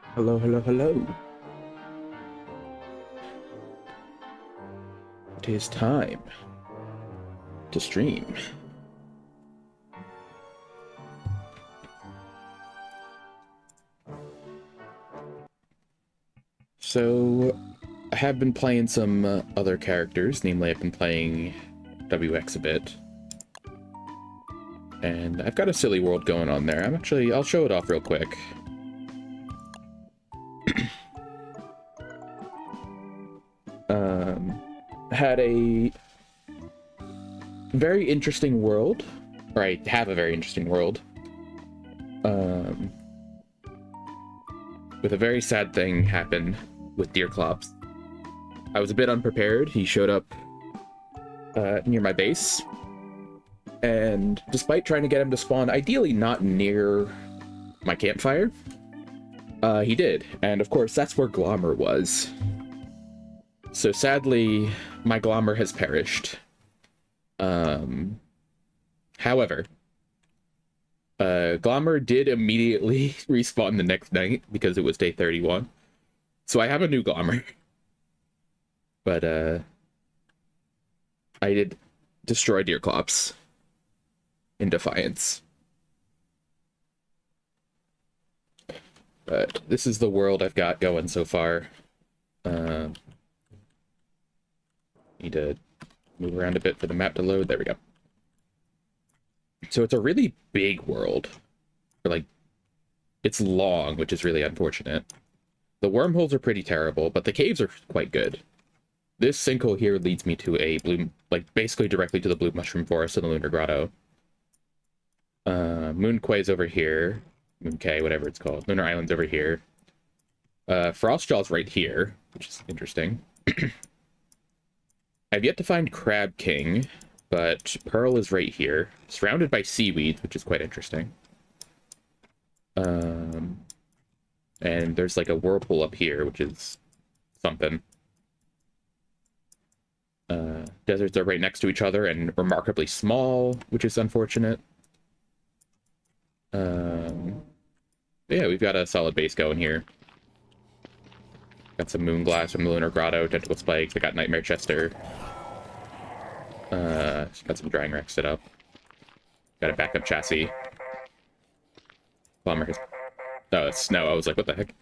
Hello, hello, hello. It is time to stream. So, I have been playing some other characters, namely I've been playing WX a bit. And I've got a silly world going on there. I'll show it off real quick. Had a very interesting world, or I have a very interesting world. With a very sad thing happen with Deerclops. I was a bit unprepared. He showed up near my base, and despite trying to get him to spawn, ideally not near my campfire, he did. And of course, that's where Glommer was. So sadly, my Glommer has perished. However, Glommer did immediately respawn the next night because it was day 31. So I have a new Glommer. But I did destroy Deerclops in defiance. But this is the world I've got going so far. Need to move around a bit for the map to load. There we go. So it's a really big world. Like, it's long, which is really unfortunate. The wormholes are pretty terrible, but the caves are quite good. This sinkhole here leads me to a blue, like, basically directly to the blue mushroom forest and the lunar grotto. Moon Quay's over here. Moon Cay, whatever it's called. Lunar Island's over here. Frostjaw's right here, which is interesting. I've yet to find Crab King, but Pearl is right here, surrounded by seaweed, which is quite interesting. And there's like a whirlpool up here, which is something. Deserts are right next to each other and remarkably small, which is unfortunate. Yeah, we've got a solid base going here. Got some Moonglass from the Lunar Grotto, Tentacle Spikes, I got Nightmare Chester. Got some Drying Rack set up. Got a backup chassis. Bomber has... Oh, it's snow. I was like, what the heck?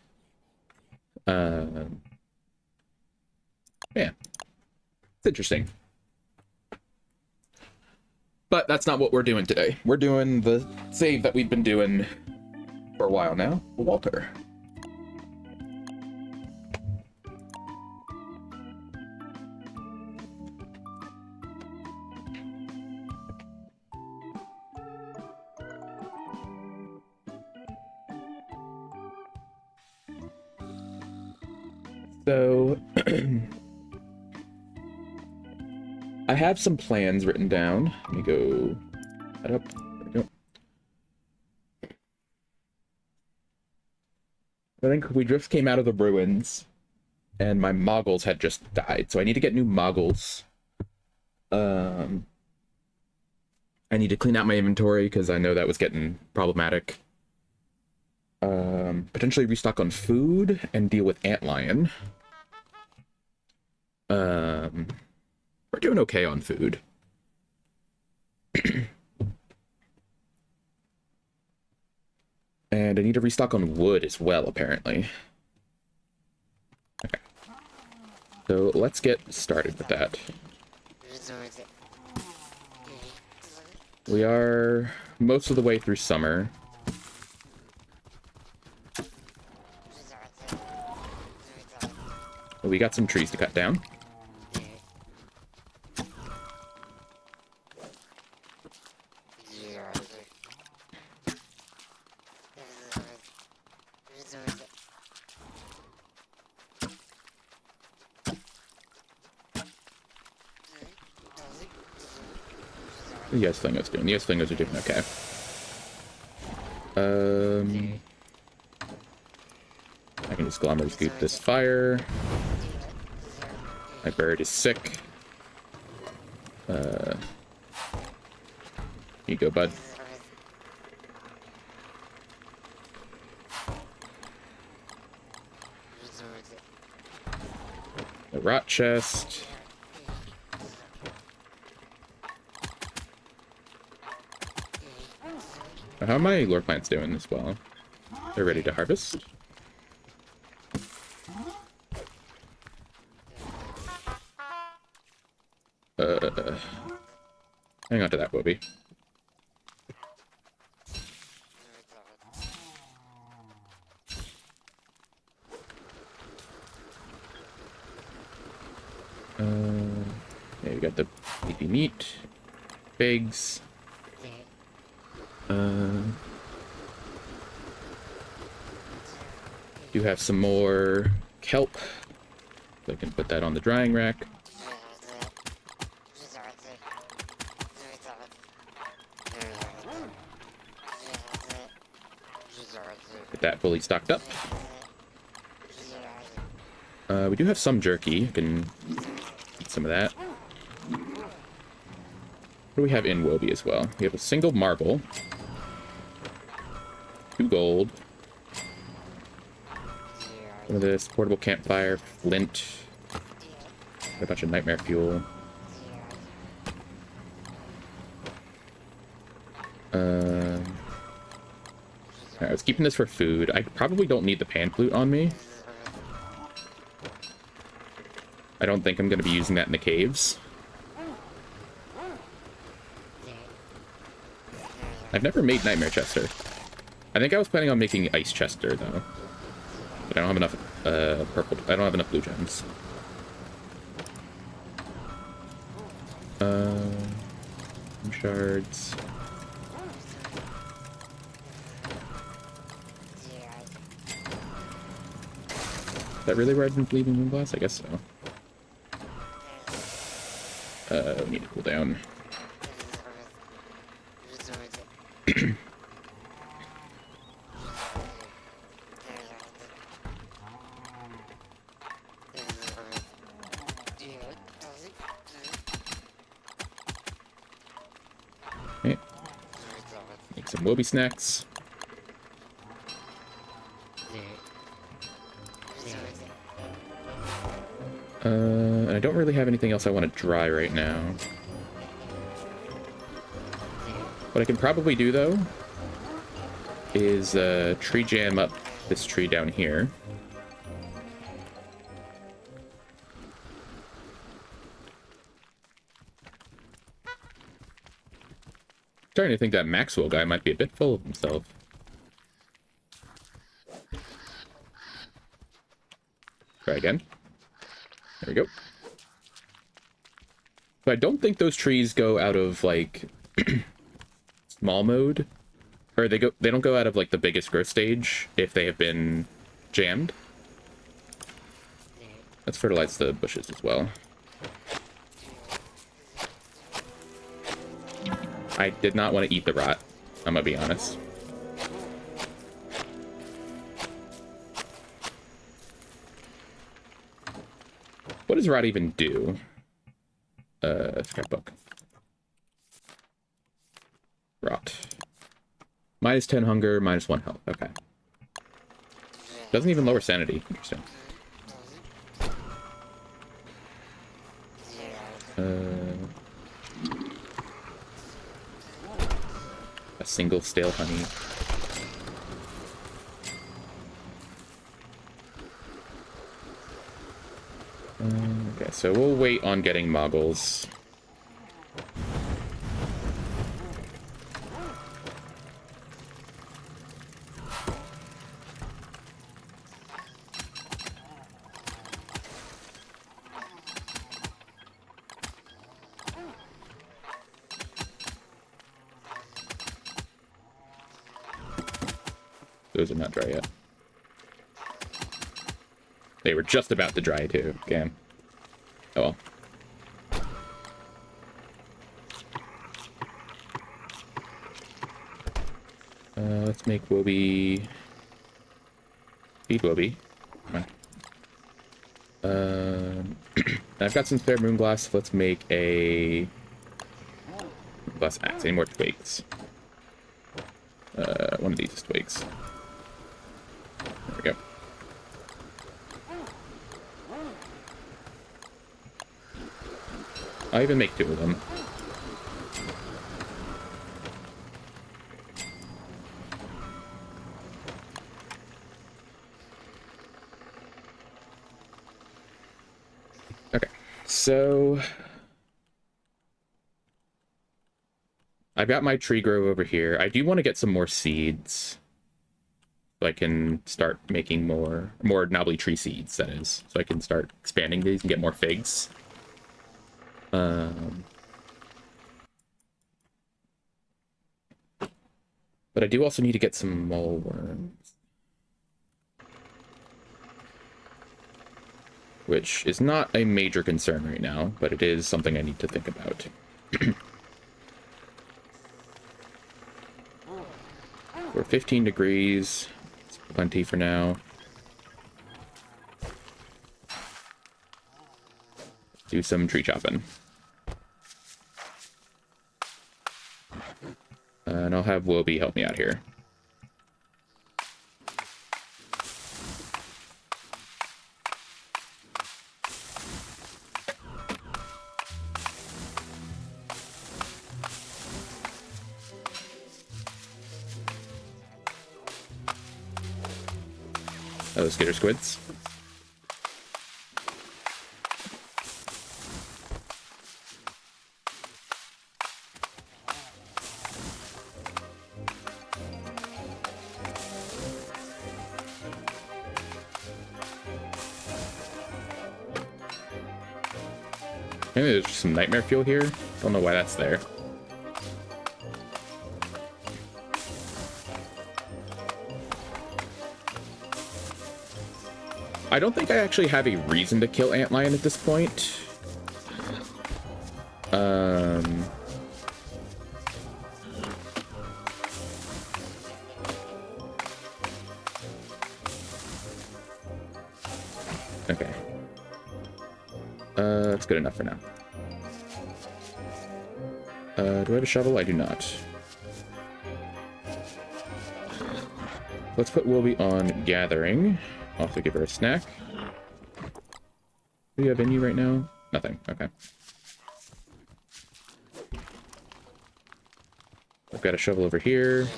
Yeah. It's interesting. But that's not what we're doing today. We're doing the save that we've been doing for a while now. Walter. So, I have some plans written down. Let me go that up. There we go. I think we just came out of the ruins, and my moggles had just died, so I need to get new moggles. I need to clean out my inventory, because I know that was getting problematic. Potentially restock on food, and deal with Antlion. We're doing okay on food. And I need to restock on wood as well, apparently. Okay. So let's get started with that. We are most of the way through summer. We got some trees to cut down. The yes flingers doing. The yes flingers are doing okay. I can just Glommer scoop this fire. My bird is sick. Here you go, bud. rot chest. How are my lore plants doing as well? They're ready to harvest. Hang on to that, Bobby. Yeah, we got the beefy meat, figs. Do have some more kelp. So I can put that on the drying rack. Get that fully stocked up. We do have some jerky. I can eat some of that. What do we have in Woby as well? We have a single marble. 2 gold. Some of this portable campfire, flint. A bunch of nightmare fuel. I was keeping this for food. I probably don't need the pan flute on me. I don't think I'm going to be using that in the caves. I've never made Nightmare Chester. I think I was planning on making Ice Chester, though. But I don't have enough purple. I don't have enough blue gems. Shards. Is that really where I've been leaving Moonglass? I guess so. We need to cool down. Okay. Make some Woby snacks. I don't really have anything else I want to dry right now. What I can probably do, though, is tree jam up this tree down here. Starting to think that Maxwell guy might be a bit full of himself. Try again. There we go. But I don't think those trees go out of, like, small mode. Or they don't go out of, like, the biggest growth stage if they have been jammed. Let's fertilize the bushes as well. I did not want to eat the rot, I'm gonna be honest. What does rot even do? Scrapbook. Rot. Minus 10 hunger, minus 1 health. Okay. Doesn't even lower sanity. Interesting. A single stale honey. Okay, so we'll wait on getting moggles. Those are not dry yet. They were just about to dry too. Damn. Oh well. Let's make Woby. Feed Woby. Come on. I've got some spare moonglass. Let's make a glass axe. Any more twigs? One of these is twigs. There we go. I'll even make 2 of them. Okay, so I've got my tree grove over here. I do want to get some more seeds, so I can start making more knobbly tree seeds, that is. So I can start expanding these and get more figs. But I do also need to get some mole worms, which is not a major concern right now, but it is something I need to think about. We're 15 degrees. It's plenty for now. Do some tree chopping. And I'll have Wobie help me out here. Oh, skitter squids. Maybe there's just some nightmare fuel here. Don't know why that's there. I don't think I actually have a reason to kill Antlion at this point. Okay. That's good enough for now. Do I have a shovel? I do not. Let's put Wobie on gathering. Also give her a snack. What do you have in you right now? Nothing. Okay. I've got a shovel over here.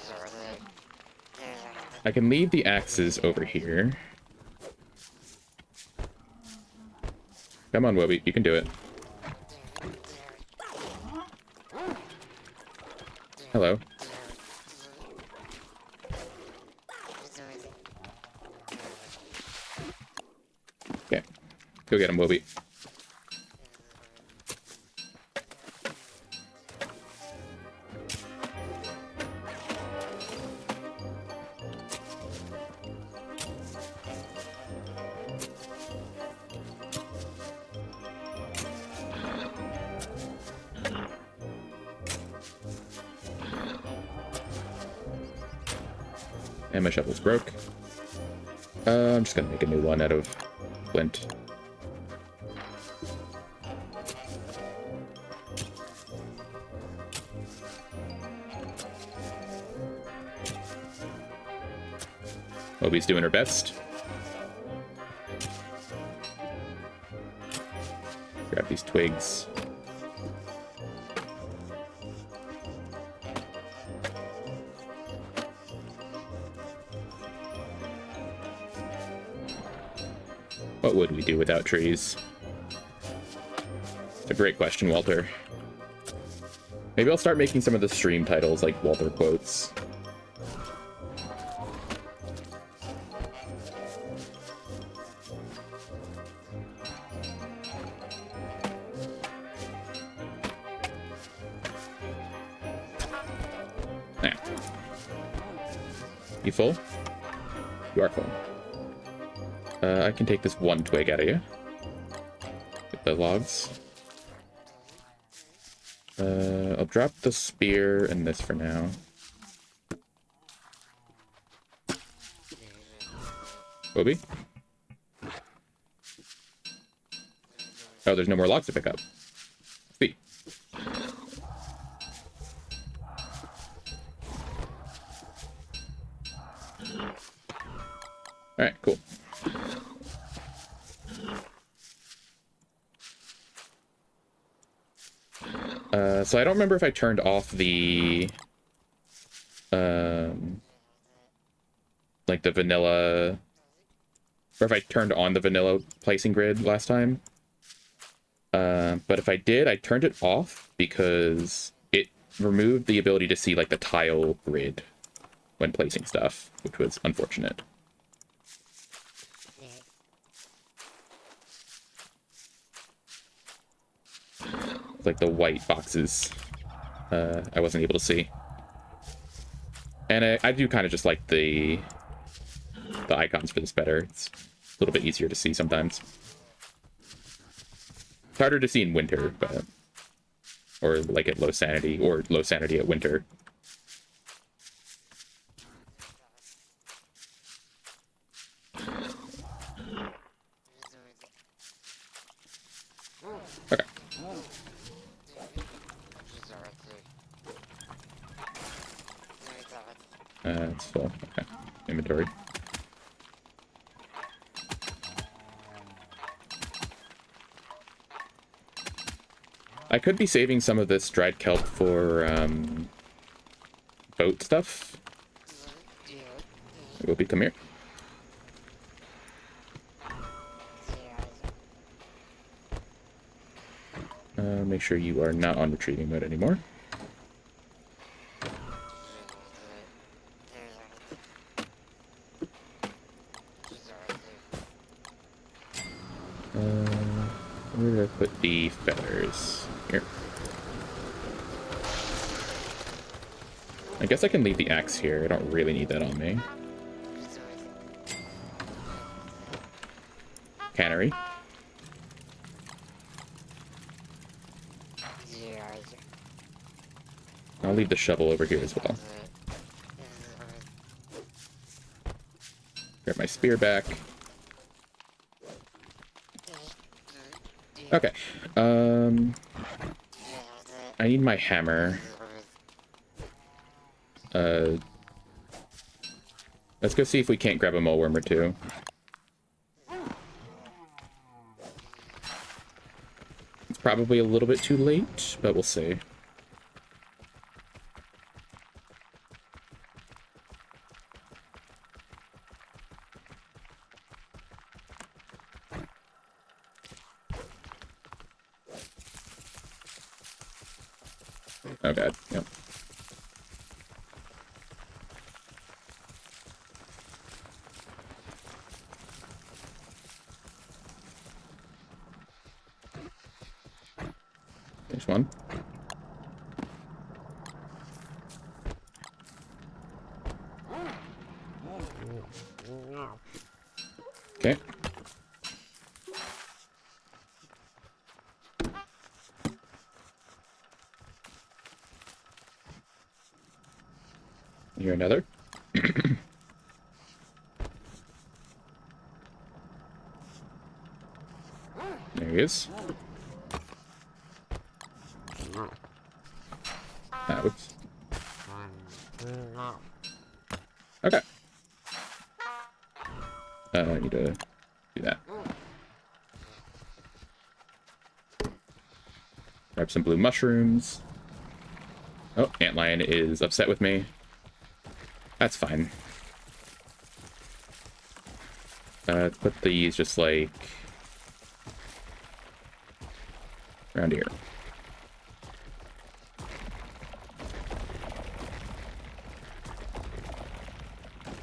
I can leave the axes over here. Come on, Wobie. You can do it. Hello. Okay. Go get him, Wobie. And my shovel's broke. I'm just gonna make a new one out of flint. Wobie's doing her best. Grab these twigs. What would we do without trees? It's a great question, Walter. Maybe I'll start making some of the stream titles like Walter quotes. Now. You full? You are full. I can take this one twig out of you. Get the logs. I'll drop the spear and this for now. Wobie? Oh, there's no more logs to pick up. Sweet. Alright, cool. So I don't remember if I turned off the like the vanilla, or if I turned on the vanilla placing grid last time. But if I did, I turned it off because it removed the ability to see like the tile grid when placing stuff, which was unfortunate. Like the white boxes, I wasn't able to see. And I do kind of just like the icons for this better. It's a little bit easier to see sometimes. It's harder to see in winter, but or like at low sanity, or low sanity at winter. Okay. It's full. Okay. Inventory. I could be saving some of this dried kelp for boat stuff. Whoopi, come here. Make sure you are not on retrieving mode anymore. Where did I put the feathers? Here. I guess I can leave the axe here. I don't really need that on me. Cannery. I'll leave the shovel over here as well. Grab my spear back. Okay. I need my hammer. Let's go see if we can't grab a moleworm or two. It's probably a little bit too late, but we'll see. Oh god, yep. There's one. Okay. Here another. There he is. Ah, whoops. Okay. I need to do that. Grab some blue mushrooms. Oh, Antlion is upset with me. That's fine. Let's put these just like around here.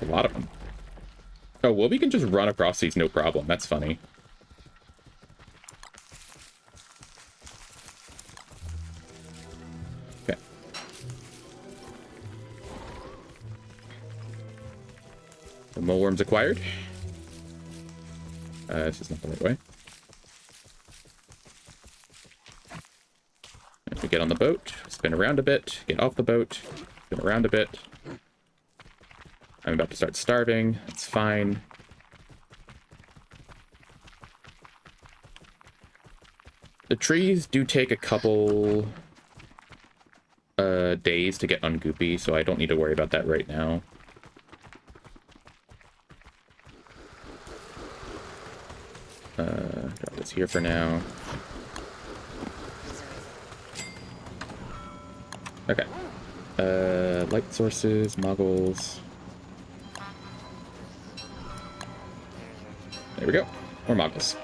A lot of them. Oh, well, we can just run across these no problem. That's funny. Okay. The moleworms acquired. This is not the right way. If we get on the boat, spin around a bit, get off the boat, spin around a bit. I'm about to start starving. It's fine. The trees do take a couple days to get ungoopy, so I don't need to worry about that right now. Drop this here for now. Okay. Light sources, muggles. There we go. More muggles.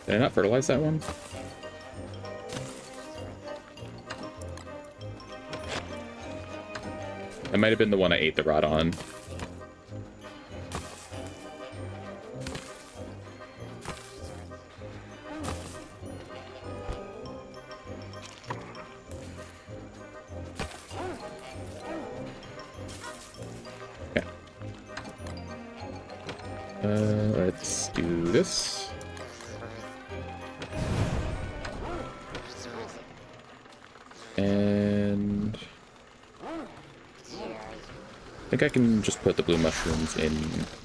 Did I not fertilize that one? It might have been the one I ate the rot on. Okay. Let's do this. And I think I can just put the blue mushrooms in.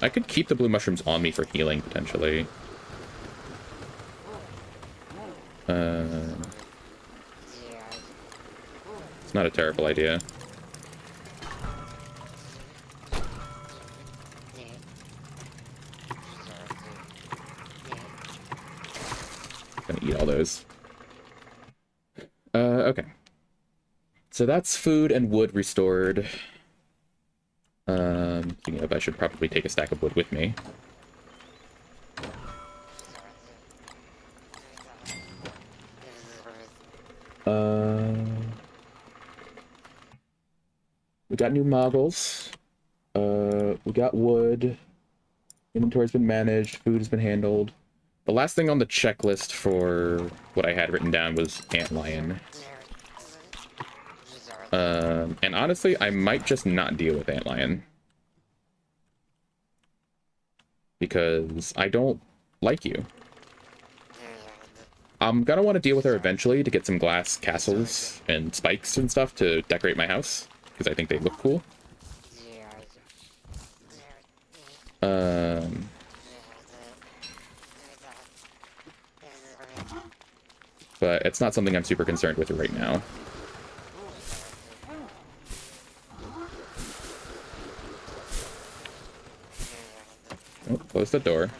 I could keep the blue mushrooms on me for healing, potentially. It's not a terrible idea. Gonna eat all those. Okay. So that's food and wood restored. Thinking of, I should probably take a stack of wood with me. We got new moggles. We got wood. Inventory's been managed. Food has been handled. The last thing on the checklist for what I had written down was antlion. And honestly, I might just not deal with antlion. Because I don't like you. I'm gonna want to deal with her eventually to get some glass castles and spikes and stuff to decorate my house. Because I think they look cool. But it's not something I'm super concerned with right now. Oh, close the door.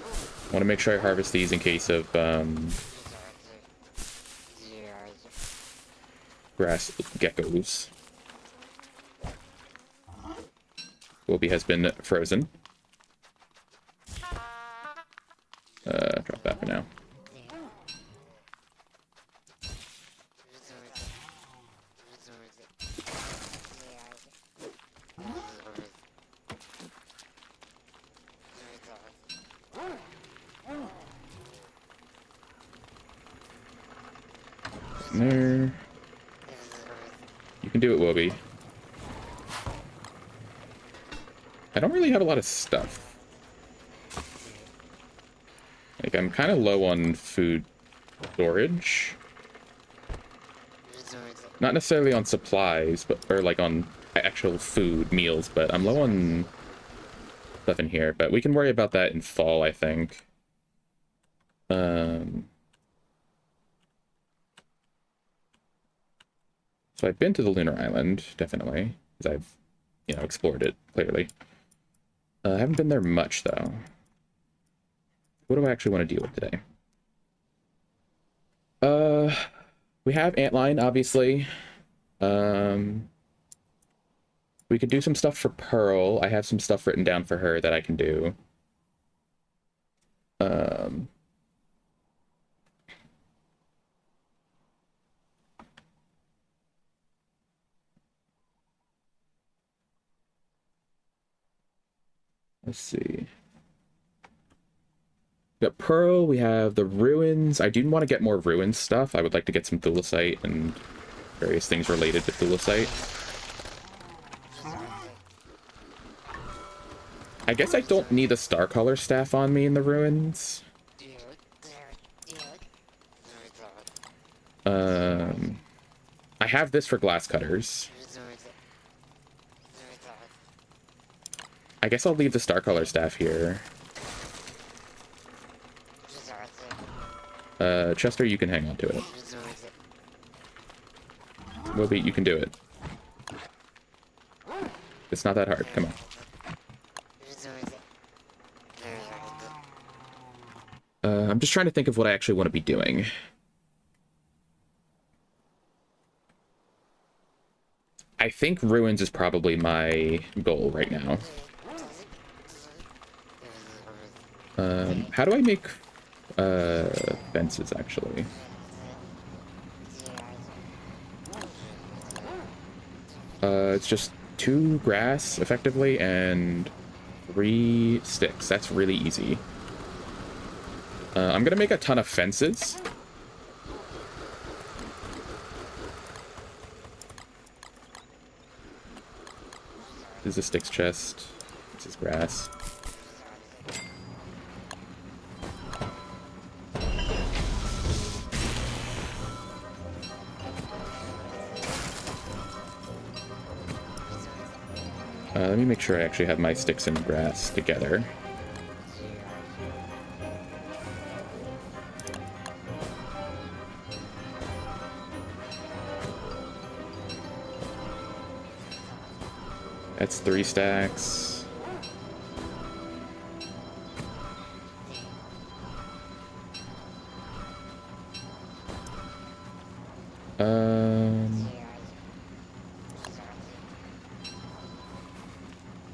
I want to make sure I harvest these in case of grass geckos. Wilby has been frozen. Drop that for now. There. You can do it, Wilby. I don't really have a lot of stuff. Like, I'm kind of low on food storage. Not necessarily on supplies, but or like on actual food, meals, but I'm low on stuff in here. But we can worry about that in fall, I think. So I've been to the Lunar Island, definitely, because I've, you know, explored it, clearly. I haven't been there much, though. What do I actually want to deal with today? We have antlion, obviously. We could do some stuff for Pearl. I have some stuff written down for her that I can do. Let's see. We got Pearl, we have the ruins. I do want to get more ruins stuff. I would like to get some thulecite and various things related to thulecite. I guess I don't need a star color staff on me in the ruins. I have this for glass cutters. I guess I'll leave the star color staff here. Chester, you can hang on to it. Wilby, you can do it. It's not that hard. Come on. just trying to think of what I actually want to be doing. I think ruins is probably my goal right now. How do I make fences, actually? It's just 2 grass, effectively, and 3 sticks. That's really easy. I'm gonna make a ton of fences. This is a sticks chest. This is grass. Let me make sure I actually have my sticks and grass together. That's 3 stacks.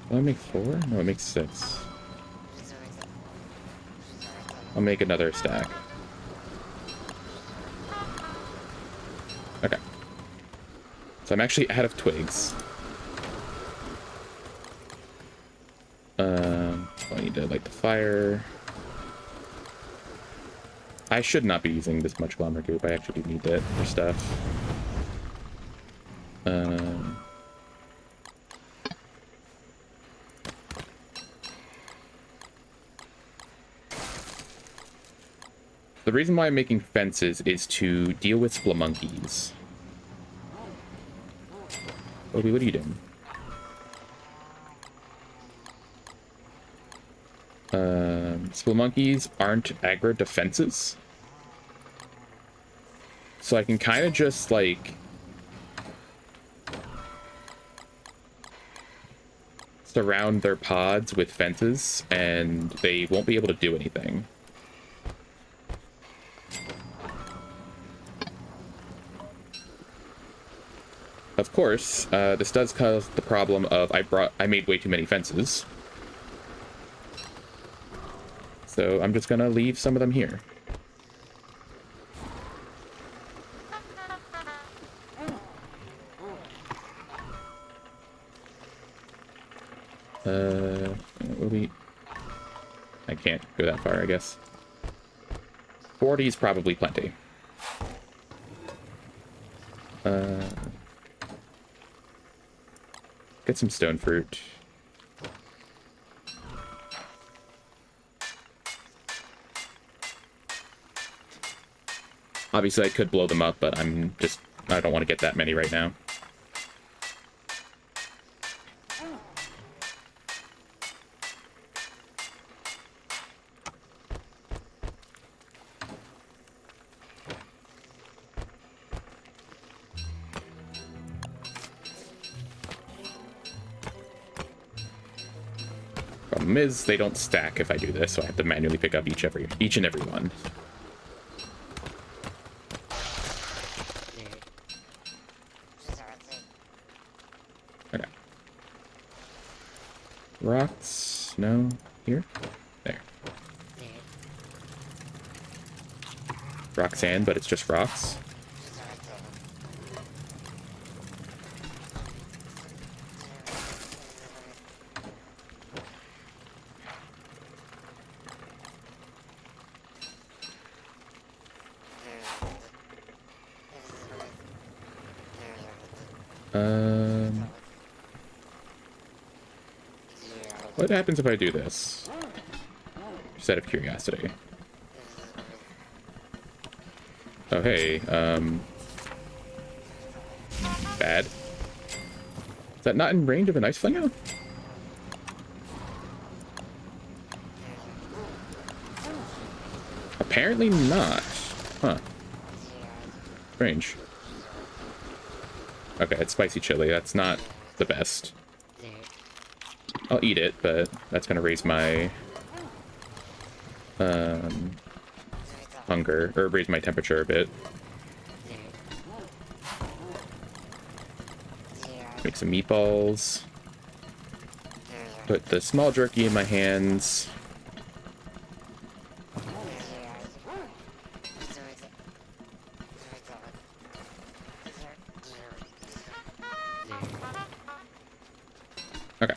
Will I make 4? No, it makes 6. I'll make another stack. Okay. So I'm actually out of twigs. I need to light the fire. I should not be using this much glamour goop. I actually need it for stuff. The reason why I'm making fences is to deal with spelunkies. Obi, what are you doing? Spelunkies aren't aggro defenses. So I can kind of just, like, surround their pods with fences, and they won't be able to do anything. Of course, this does cause the problem of I made way too many fences. So I'm just gonna leave some of them here. I can't go that far, I guess. 40 is probably plenty. Get some stone fruit. Obviously, I could blow them up, but I don't want to get that many right now. Problem is, they don't stack if I do this, so I have to manually pick up each and every one. Okay. Rocks? No. Here? There. Rock sand, but it's just rocks. What happens if I do this? Just out of curiosity. Oh, hey, bad. Is that not in range of an ice flingo? Apparently not. Huh. Strange. Okay, it's spicy chili. That's not the best. I'll eat it, but that's gonna raise my hunger, or raise my temperature a bit. Make some meatballs. Put the small jerky in my hands. Okay.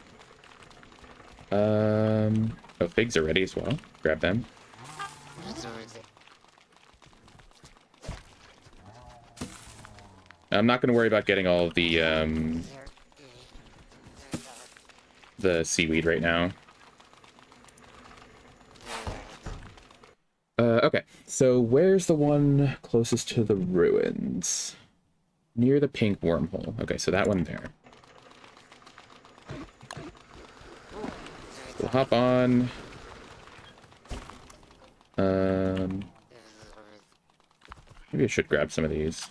Oh, figs are ready as well. Grab them. I'm not going to worry about getting all of the seaweed right now. Okay, so where's the one closest to the ruins? Near the pink wormhole. Okay, so that one there. We'll hop on. Maybe I should grab some of these.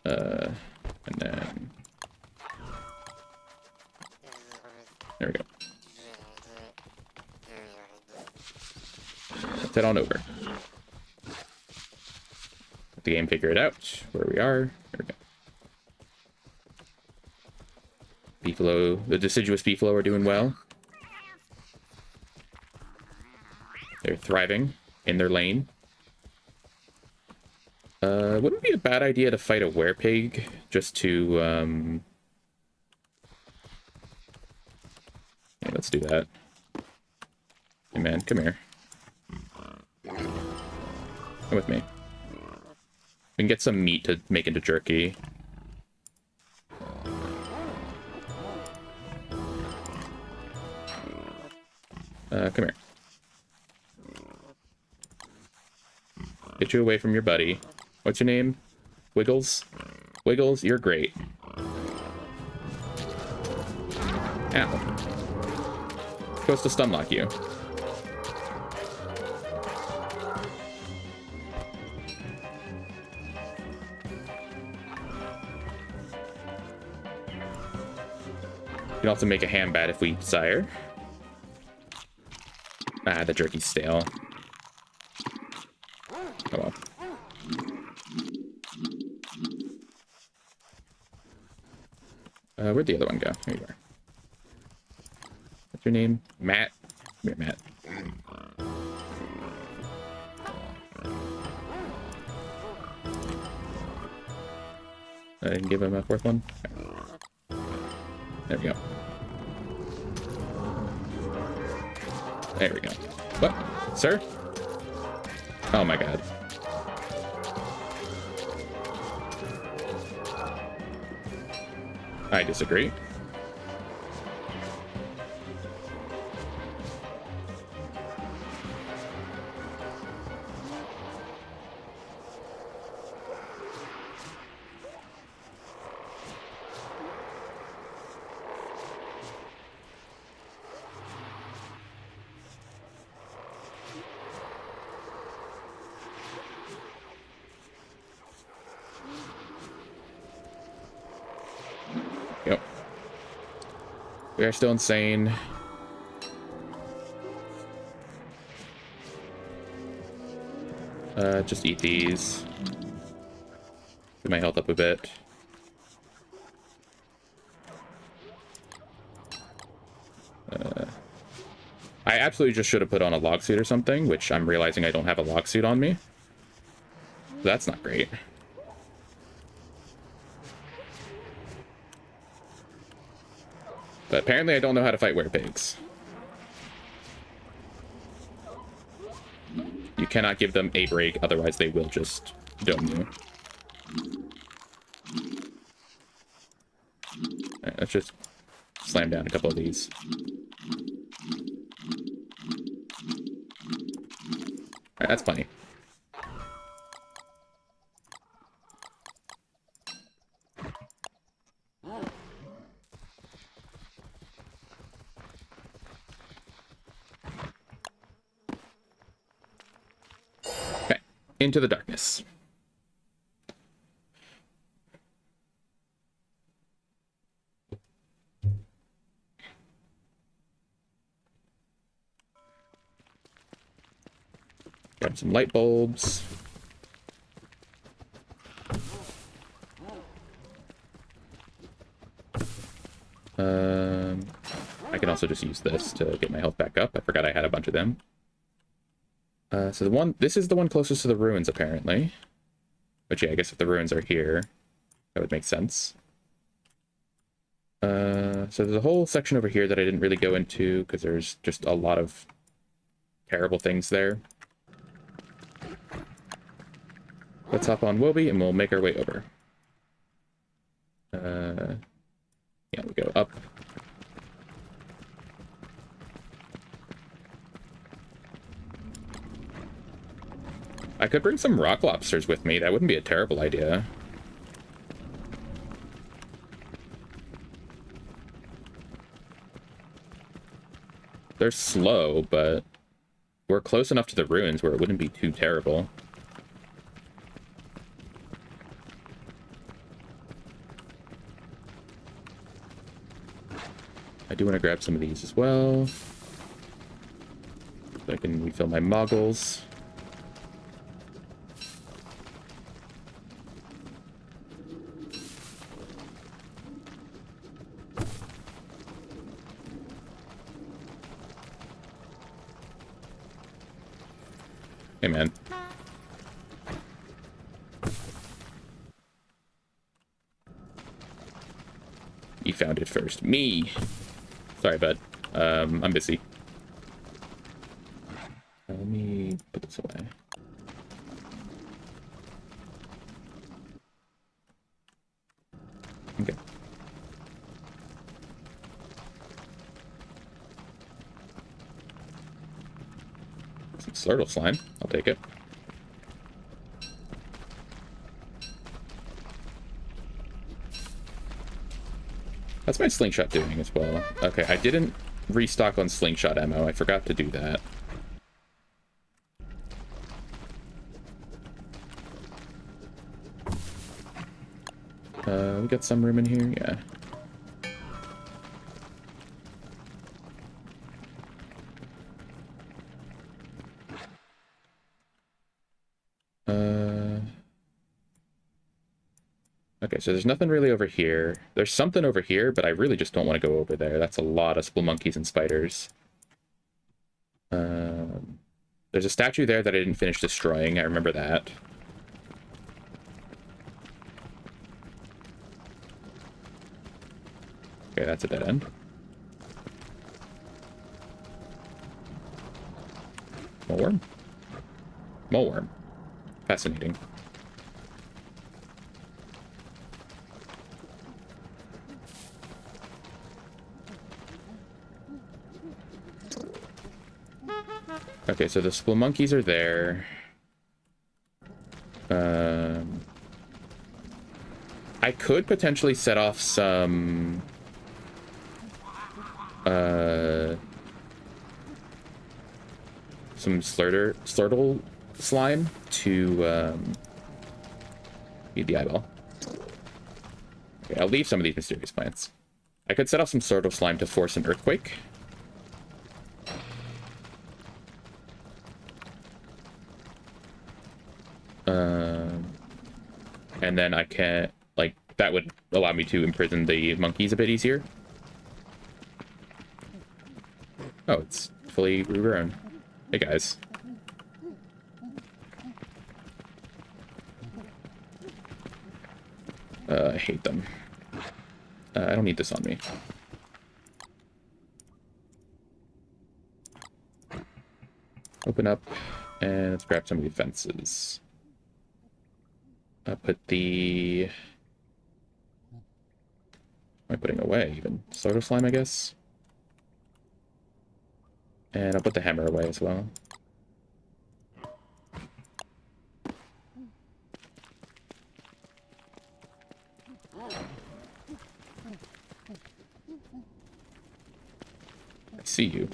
And then... There we go. Let's head on over. Let the game figure it out where we are. There we go. Beefalo, the deciduous beefalo are doing well. They're thriving in their lane. Wouldn't be a bad idea to fight a werepig just to, yeah, let's do that. Hey man, come here. Come with me. We can get some meat to make into jerky. Come here. Get you away from your buddy. What's your name? Wiggles? Wiggles, you're great. Ow. Supposed to stun lock you. You can also make a ham bat if we desire. Ah, the jerky's stale. Oh well. Where'd the other one go? Here you are. What's your name? Matt? Come here, Matt. I didn't give him a fourth one. Okay. There we go. There we go. What? Sir? Oh my god. I disagree. Yep. We are still insane. Just eat these. Get my health up a bit. I absolutely just should have put on a log suit or something, which I'm realizing I don't have a log suit on me. That's not great. But apparently I don't know how to fight werepigs. You cannot give them a break, otherwise they will just dome you. Alright, let's just slam down a couple of these. Alright, that's plenty. Okay, into the darkness. Grab some light bulbs. I can also just use this to get my health back up. I forgot I had a bunch of them. So this is the one closest to the ruins, apparently. But yeah, I guess if the ruins are here, that would make sense. So there's a whole section over here that I didn't really go into because there's just a lot of terrible things there. Let's hop on Woby and we'll make our way over. Yeah, we go up. I could bring some rock lobsters with me. That wouldn't be a terrible idea. They're slow, but we're close enough to the ruins where it wouldn't be too terrible. I do want to grab some of these as well, so I can refill my moggles. Hey, man. You found it first. Me. Sorry, bud. I'm busy. Let me put this away. Okay. Some Slurtle slime. I'll take it. How's my slingshot doing as well? Okay, I didn't restock on slingshot ammo. I forgot to do that. We got some room in here, yeah. Okay, so there's nothing really over here. There's something over here, but I really just don't want to go over there. That's a lot of spelunkies and spiders. There's a statue there that I didn't finish destroying. I remember that. Okay, that's a dead end. Mole worm? Mole worm. Fascinating. Okay, so the spelunkies are there. I could potentially set off some Slurtle slime to feed the eyeball. Okay, I'll leave some of these mysterious plants. I could set off some Slurtle slime to force an earthquake. And then I can, like, that would allow me to imprison the monkeys a bit easier. Oh, it's fully regrown. Hey, guys. I hate them. I don't need this on me. Open up, and let's grab some of the fences. I'll put the... What am I putting away, even? Slurtle slime, I guess? And I'll put the hammer away as well. I see you.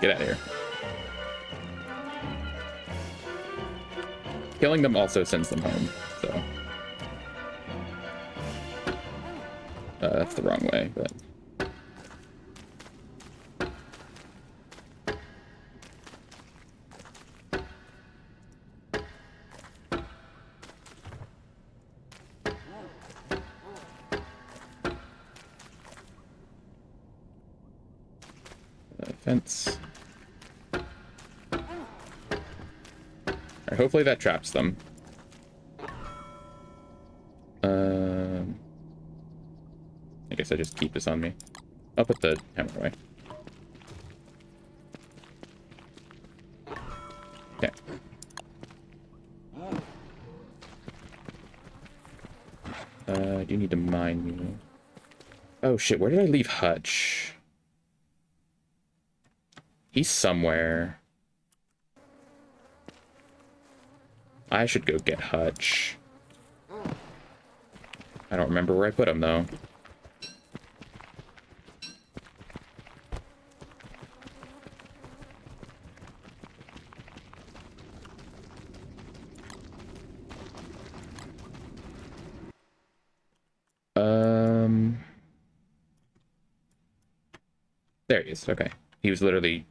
Get out of here. Killing them also sends them home, so... that's the wrong way, but... Fence. Alright, hopefully that traps them. I guess I just keep this on me. I'll put the hammer away. Okay. I do need to mine you. Oh shit, where did I leave Hutch? He's somewhere. I should go get Hutch. I don't remember where I put him, though. There he is. Okay. He was literally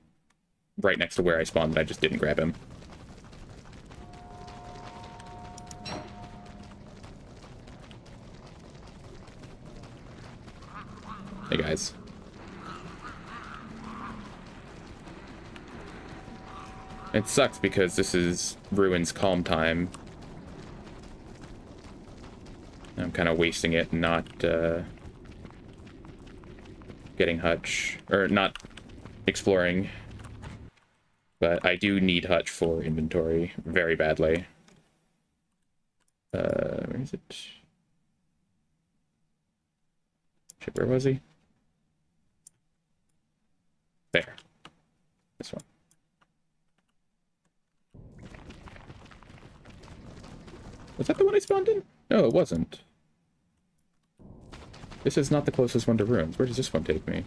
right next to where I spawned, and I just didn't grab him. Hey, guys. It sucks because this is Ruin's calm time. I'm kind of wasting it, not getting Hutch, or not exploring. But I do need Hutch for inventory very badly. Where is it? Shit, where was he? There. This one. Was that the one I spawned in? No, it wasn't. This is not the closest one to ruins. Where does this one take me?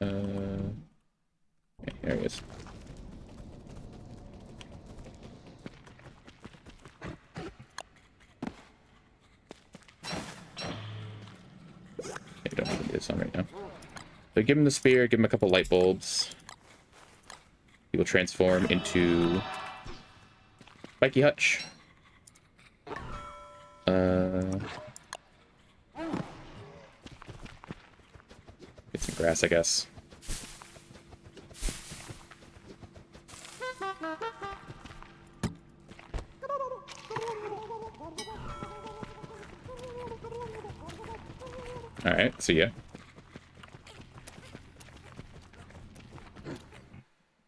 Okay, there he is. Don't need this on right now. So give him the spear, give him a couple light bulbs. He will transform into Spiky Hutch. Get some grass, I guess. Alright, see ya.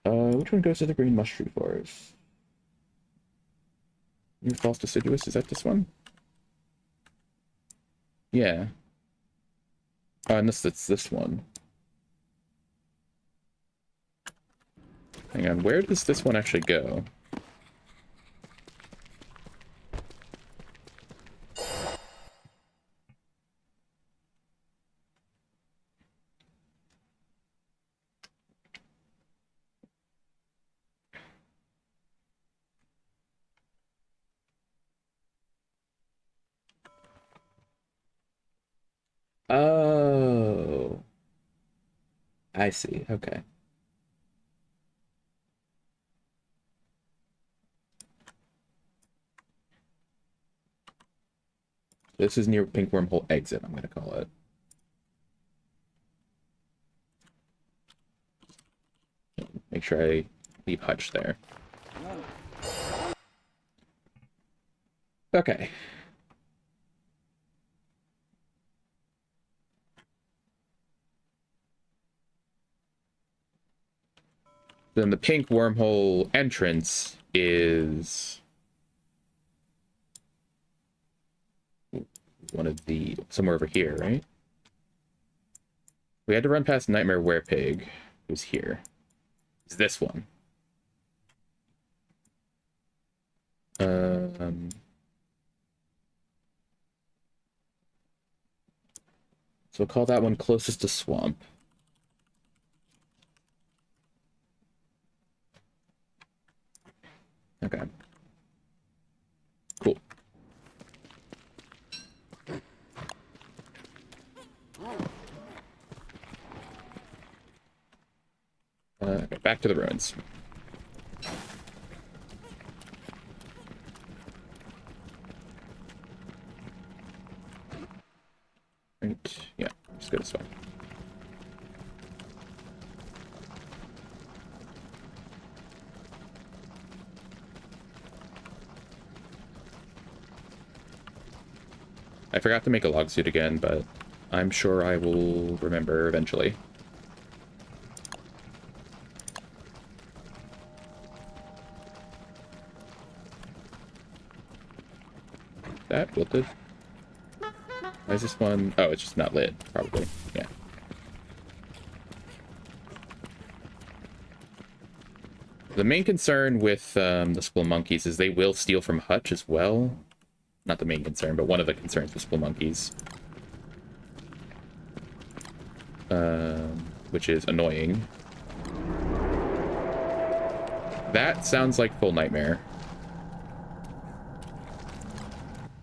Which one goes to the green mushroom forest? New false deciduous, is that this one? Yeah. Oh, unless it's this one. Hang on, where does this one actually go? Oh. I see, okay. This is near Pink Wormhole Exit, I'm going to call it. Make sure I leave Hutch there. Okay. Then the Pink Wormhole entrance is one of the... somewhere over here, right? We had to run past Nightmare Werepig, who's here. is this one. So we'll call that one closest to swamp. Okay. Cool. Okay, back to the ruins. Right. Yeah, just go this way. I forgot to make a log suit again, but I'm sure I will remember eventually. That wilted. Why is this one? Oh, it's just not lit, probably. Yeah. The main concern with the Spelunkies is they will steal from Hutch as well. Not the main concern, but one of the concerns with Spelunkies. Which is annoying. That sounds like full nightmare.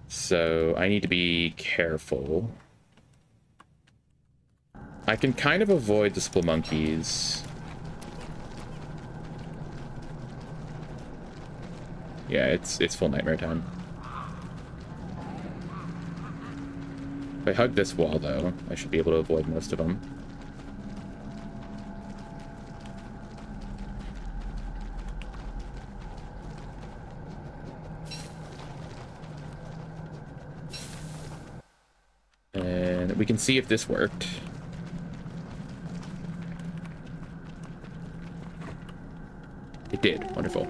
So I need to be careful. I can kind of avoid the Spelunkies. Yeah, it's full nightmare time. If I hug this wall, though, I should be able to avoid most of them. And we can see if this worked. It did. Wonderful.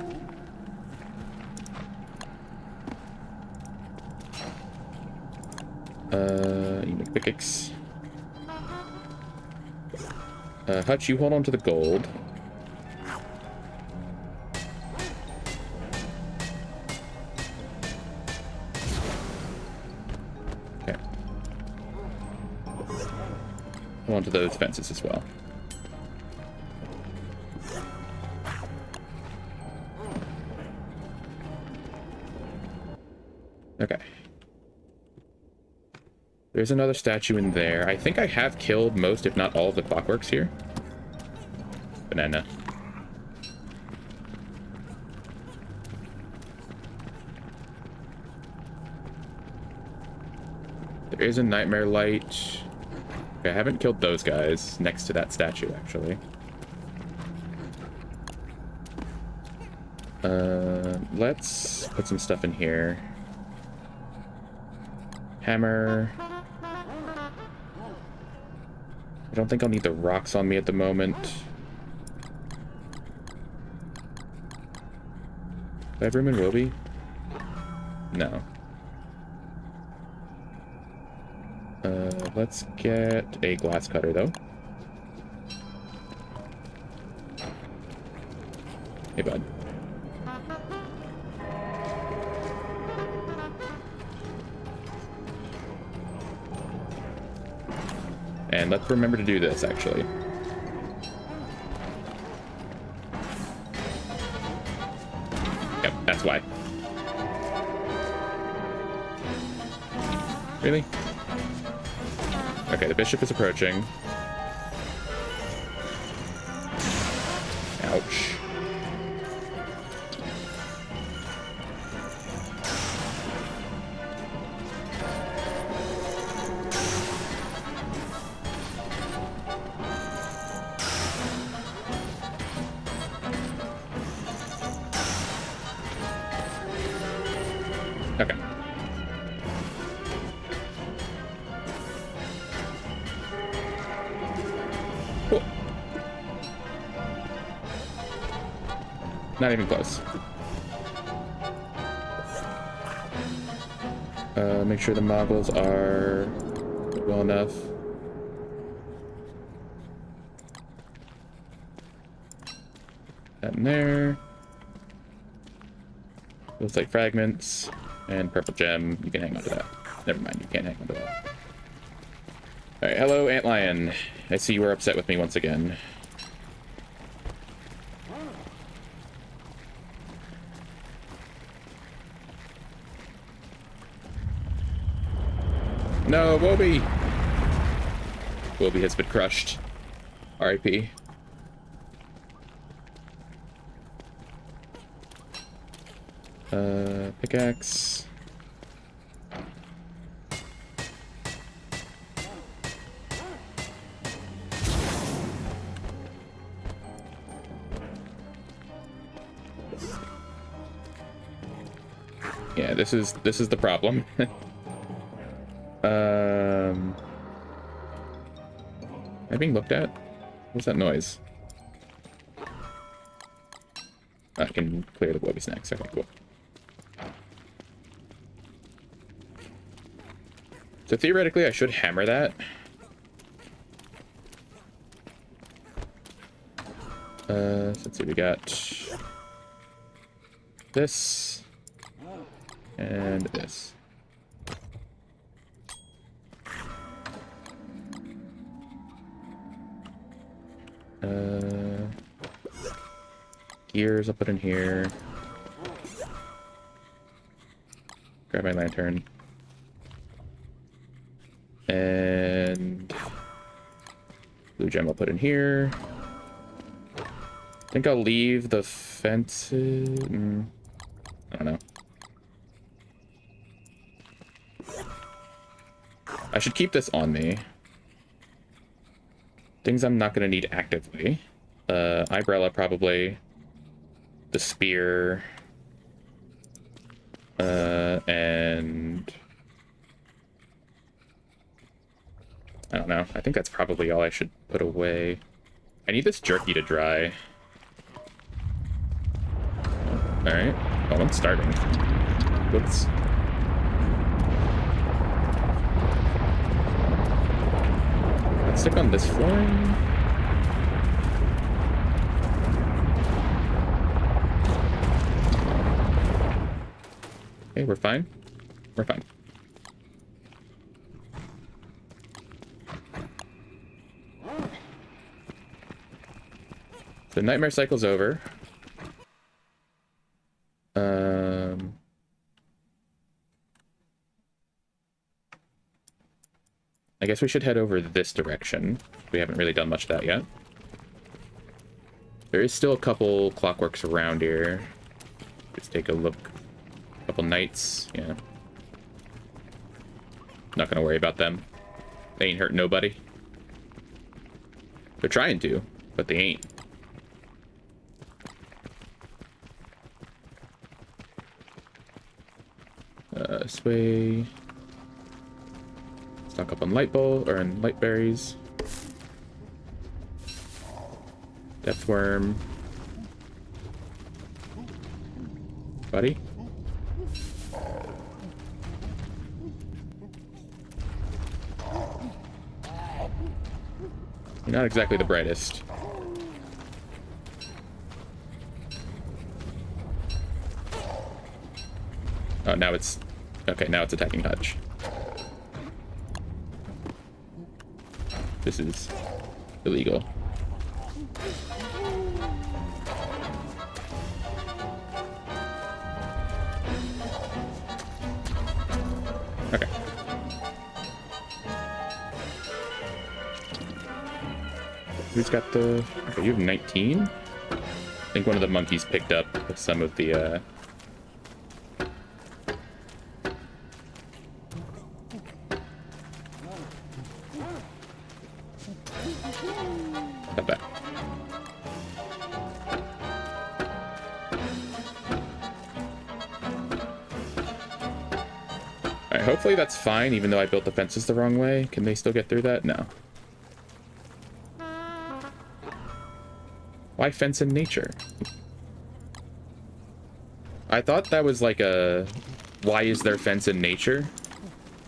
Unique pickaxe. Hutch, you hold on to the gold. Okay. Hold on to those fences as well. Okay. There's another statue in there. I think I have killed most, if not all, of the clockworks here. Banana. There is a nightmare light. Okay, I haven't killed those guys next to that statue, actually. Let's put some stuff in here. Hammer. I don't think I'll need the rocks on me at the moment. Do I have room in Wilby? No. Let's get a glass cutter, though. Hey, bud. And let's remember to do this, actually. Yep, that's why. Really? Okay, the bishop is approaching. Ouch. Okay. Cool. Not even close. Make sure the moggles are well enough. That in there. Looks like fragments. And purple gem. You can hang on to that. Never mind, you can't hang on to that. Alright, hello, Antlion. I see you were upset with me once again. No, Wobie! Wobie has been crushed. R.I.P. Pickaxe. Yeah, this is the problem. Am I being looked at? What's that noise? I can clear the Wobie snacks. Okay, cool. So theoretically, I should hammer that. Let's see, we got this and this. Gears I'll put in here. Grab my lantern. And blue gem I'll put in here. I think I'll leave the fences. I don't know. I should keep this on me. Things I'm not going to need actively. Umbrella probably. The spear. And I don't know. I think that's probably all I should put away. I need this jerky to dry. Alright. Oh, I'm starting. Whoops. Let's stick on this flooring. Okay, we're fine. We're fine. The nightmare cycle's over. I guess we should head over this direction. We haven't really done much of that yet. There is still a couple clockworks around here. Let's take a look. A couple knights, yeah. Not gonna worry about them. They ain't hurt nobody. They're trying to, but they ain't. Sway. Stock up on light bulb or on light berries. Depth worm. Buddy. You're not exactly the brightest. Oh, now it's... Okay, now it's attacking Hutch. This is illegal. Okay. Who's got the... Okay, you have 19? I think one of the monkeys picked up some of the, Not bad. Alright, hopefully that's fine, even though I built the fences the wrong way. Can they still get through that? No. Why fence in nature? I thought that was like a why is there fence in nature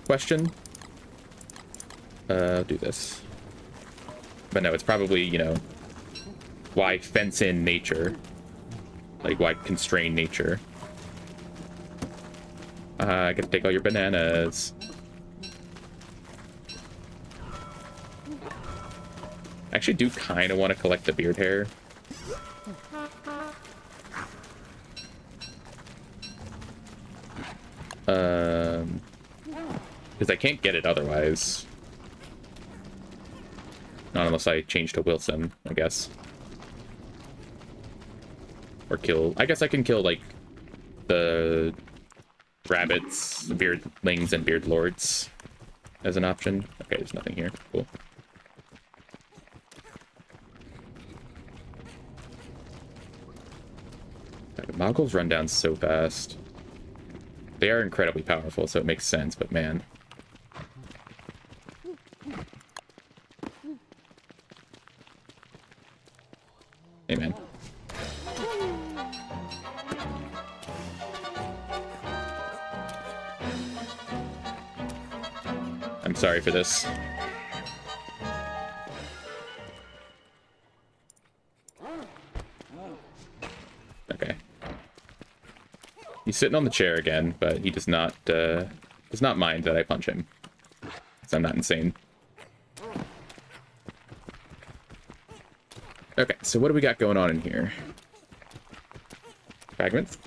question. Do this. But no, it's probably, you know, why fence in nature? Like, why constrain nature? I get to take all your bananas. I actually do kind of want to collect the beard hair. Because I can't get it otherwise. Not unless I change to Wilson, I guess. Or kill... I guess I can kill, like, the rabbits, beardlings, and beard lords as an option. Okay, there's nothing here. Cool. Moggles run down so fast. They are incredibly powerful, so it makes sense, but man. Hey, man. I'm sorry for this. Okay. He's sitting on the chair again, but he does not mind that I punch him. Because I'm not insane. Okay, so what do we got going on in here? Fragments?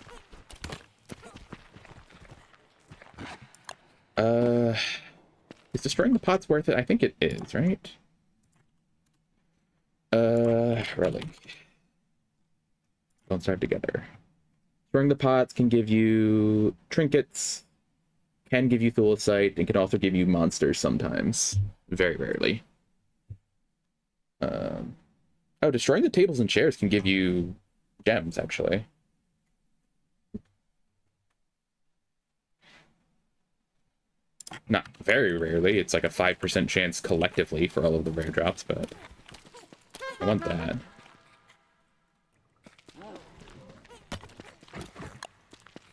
Is destroying the pots worth it? I think it is, right? Relic. Don't start together. Destroying the pots can give you trinkets, can give you thulicite, and can also give you monsters sometimes. Very rarely. Oh, destroying the tables and chairs can give you gems, actually. Not very rarely. It's like a 5% chance collectively for all of the rare drops, but I want that.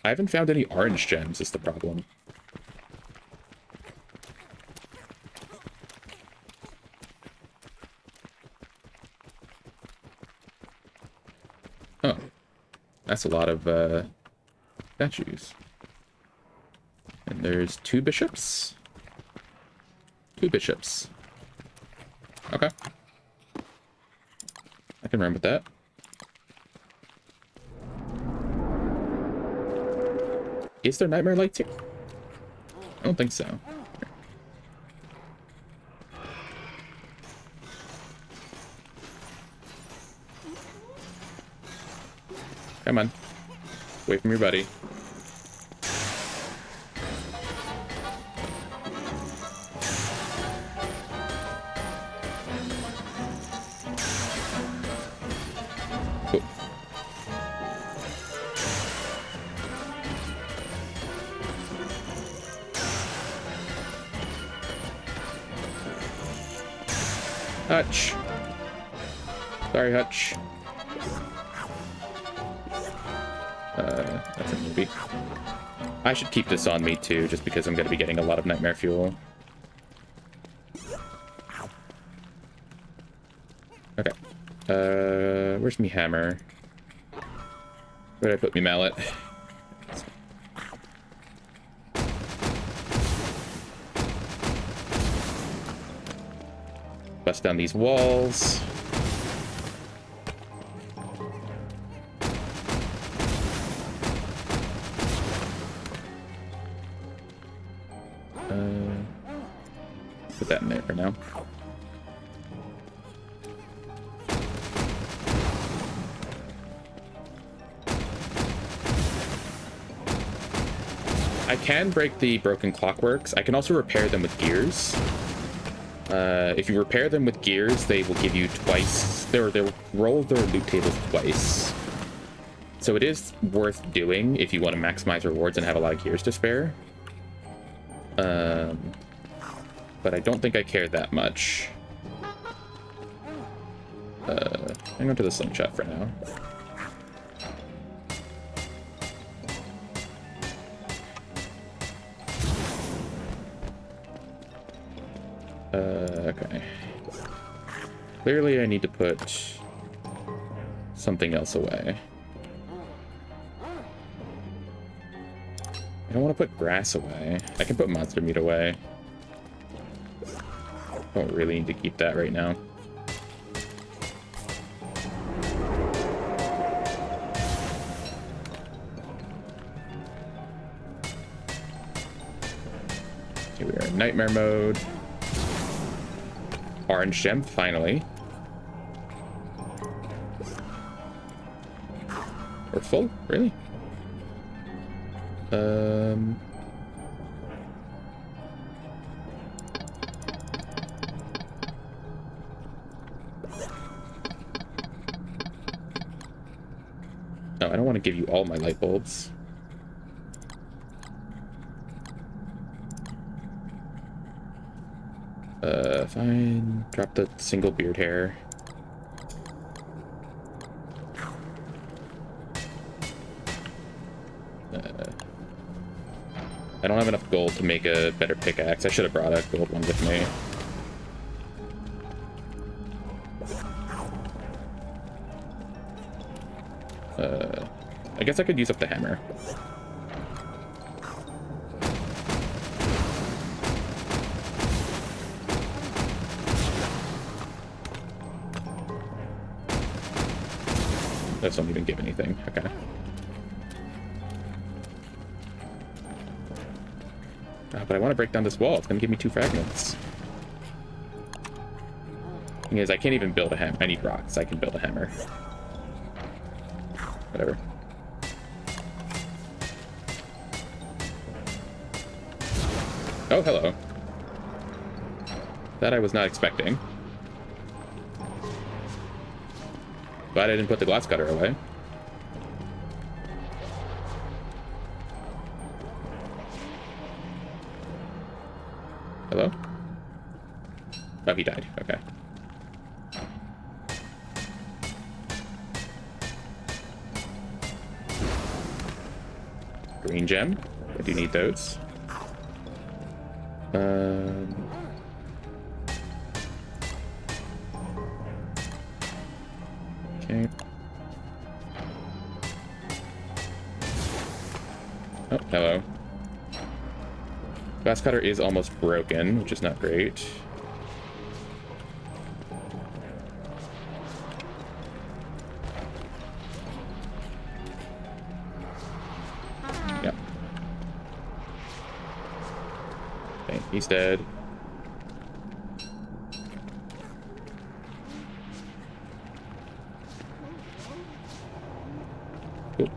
I haven't found any orange gems, is the problem. Oh. That's a lot of, statues. And there's 2 bishops? 2 bishops. Okay. I can run with that. Is there nightmare lights here? I don't think so. Come on. Away from your buddy. Cool. Hutch. Sorry, Hutch. That's a movie. I should keep this on me too, just because I'm going to be getting a lot of nightmare fuel. Okay. Where's me hammer? Where did I put me mallet? Bust down these walls. Put that in there for now. I can break the broken clockworks. I can also repair them with gears. If you repair them with gears, they will give you twice. They'll roll their loot tables twice. So it is worth doing if you want to maximize rewards and have a lot of gears to spare. But I don't think I care that much. Hang on to the slingshot for now. Okay. Clearly I need to put something else away. I don't want to put grass away. I can put monster meat away. Don't really need to keep that right now. Okay, we are in nightmare mode. Orange gem, finally. We're full? Really? No, I don't want to give you all my light bulbs. Fine. Drop the single beard hair. I don't have enough gold to make a better pickaxe. I should have brought a gold one with me. I guess I could use up the hammer. Those don't even give anything. Okay. But I want to break down this wall. It's going to give me 2 fragments. Thing is, I can't even build a hammer. I need rocks. I can build a hammer. Whatever. Oh, hello. That I was not expecting. Glad I didn't put the glass cutter away. Hello? Oh, he died. Okay. Green gem. I do need those. Okay. Oh, hello. Glass cutter is almost broken, which is not great. Yep. Okay, he's dead. Cool.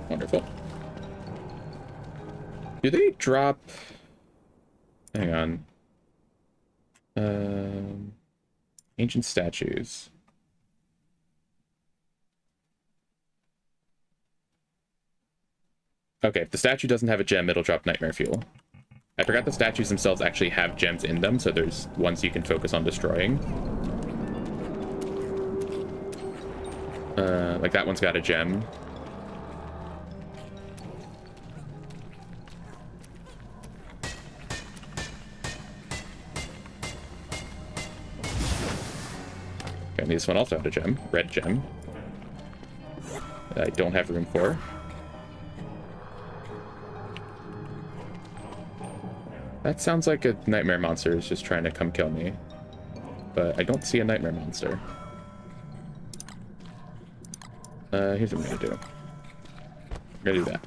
Wonderful. Do they drop... Hang on. Ancient statues. Okay, if the statue doesn't have a gem, it'll drop nightmare fuel. I forgot the statues themselves actually have gems in them, so there's ones you can focus on destroying. Like that one's got a gem. Okay, this one also had a gem. Red gem. That I don't have room for. That sounds like a nightmare monster is just trying to come kill me. But I don't see a nightmare monster. Here's what I'm gonna do. I'm gonna do that.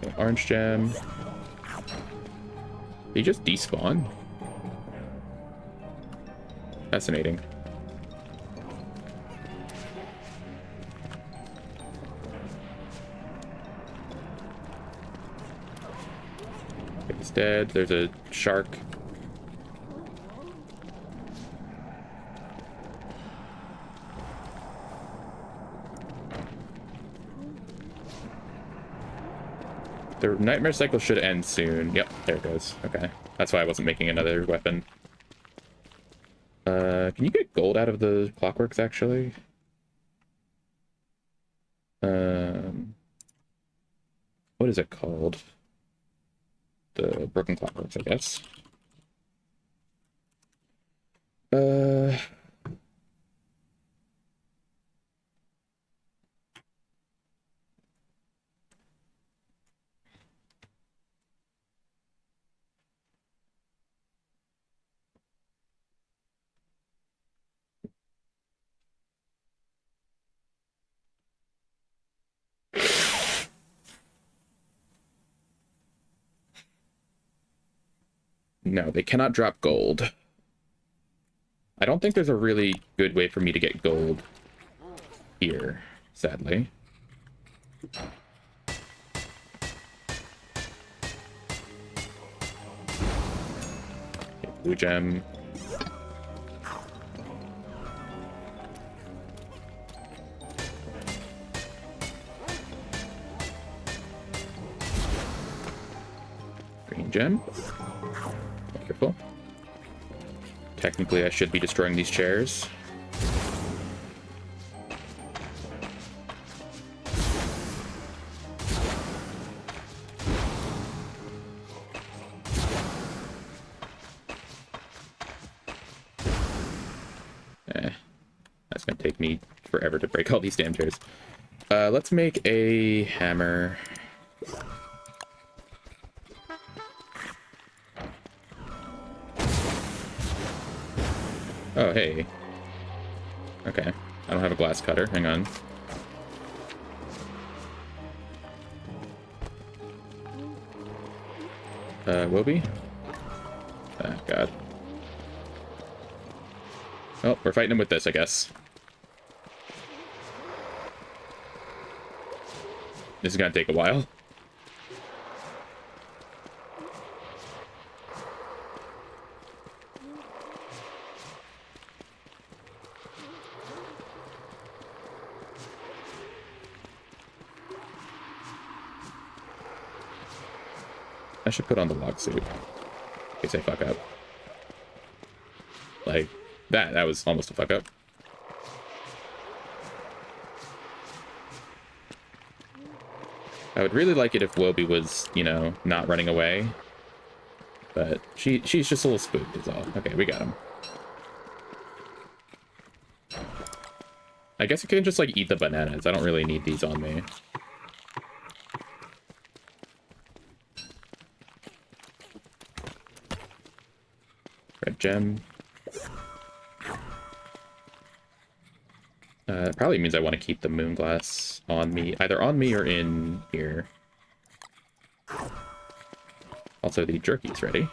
Okay, orange gem. They just despawn? Fascinating. He's dead. There's a shark. The nightmare cycle should end soon. Yep, there it goes. Okay. That's why I wasn't making another weapon. Can you get gold out of the clockworks, actually? What is it called? The broken clockworks, I guess. No, they cannot drop gold. I don't think there's a really good way for me to get gold here, sadly. Okay, blue gem. Green gem. Wonderful. Technically, I should be destroying these chairs. That's gonna take me forever to break all these damn chairs. Let's make a hammer. Oh, hey. Okay. I don't have a glass cutter. Hang on. Wobie? Oh, God. Oh, we're fighting him with this, I guess. This is gonna take a while. I should put on the log suit in case I fuck up. Like, that was almost a fuck up. I would really like it if Wobie was, you know, not running away. But she's just a little spooked is all. Okay, we got him. I guess I can just, like, eat the bananas. I don't really need these on me. Red gem. It probably means I want to keep the moon glass on me, either on me or in here. Also, the jerky's ready.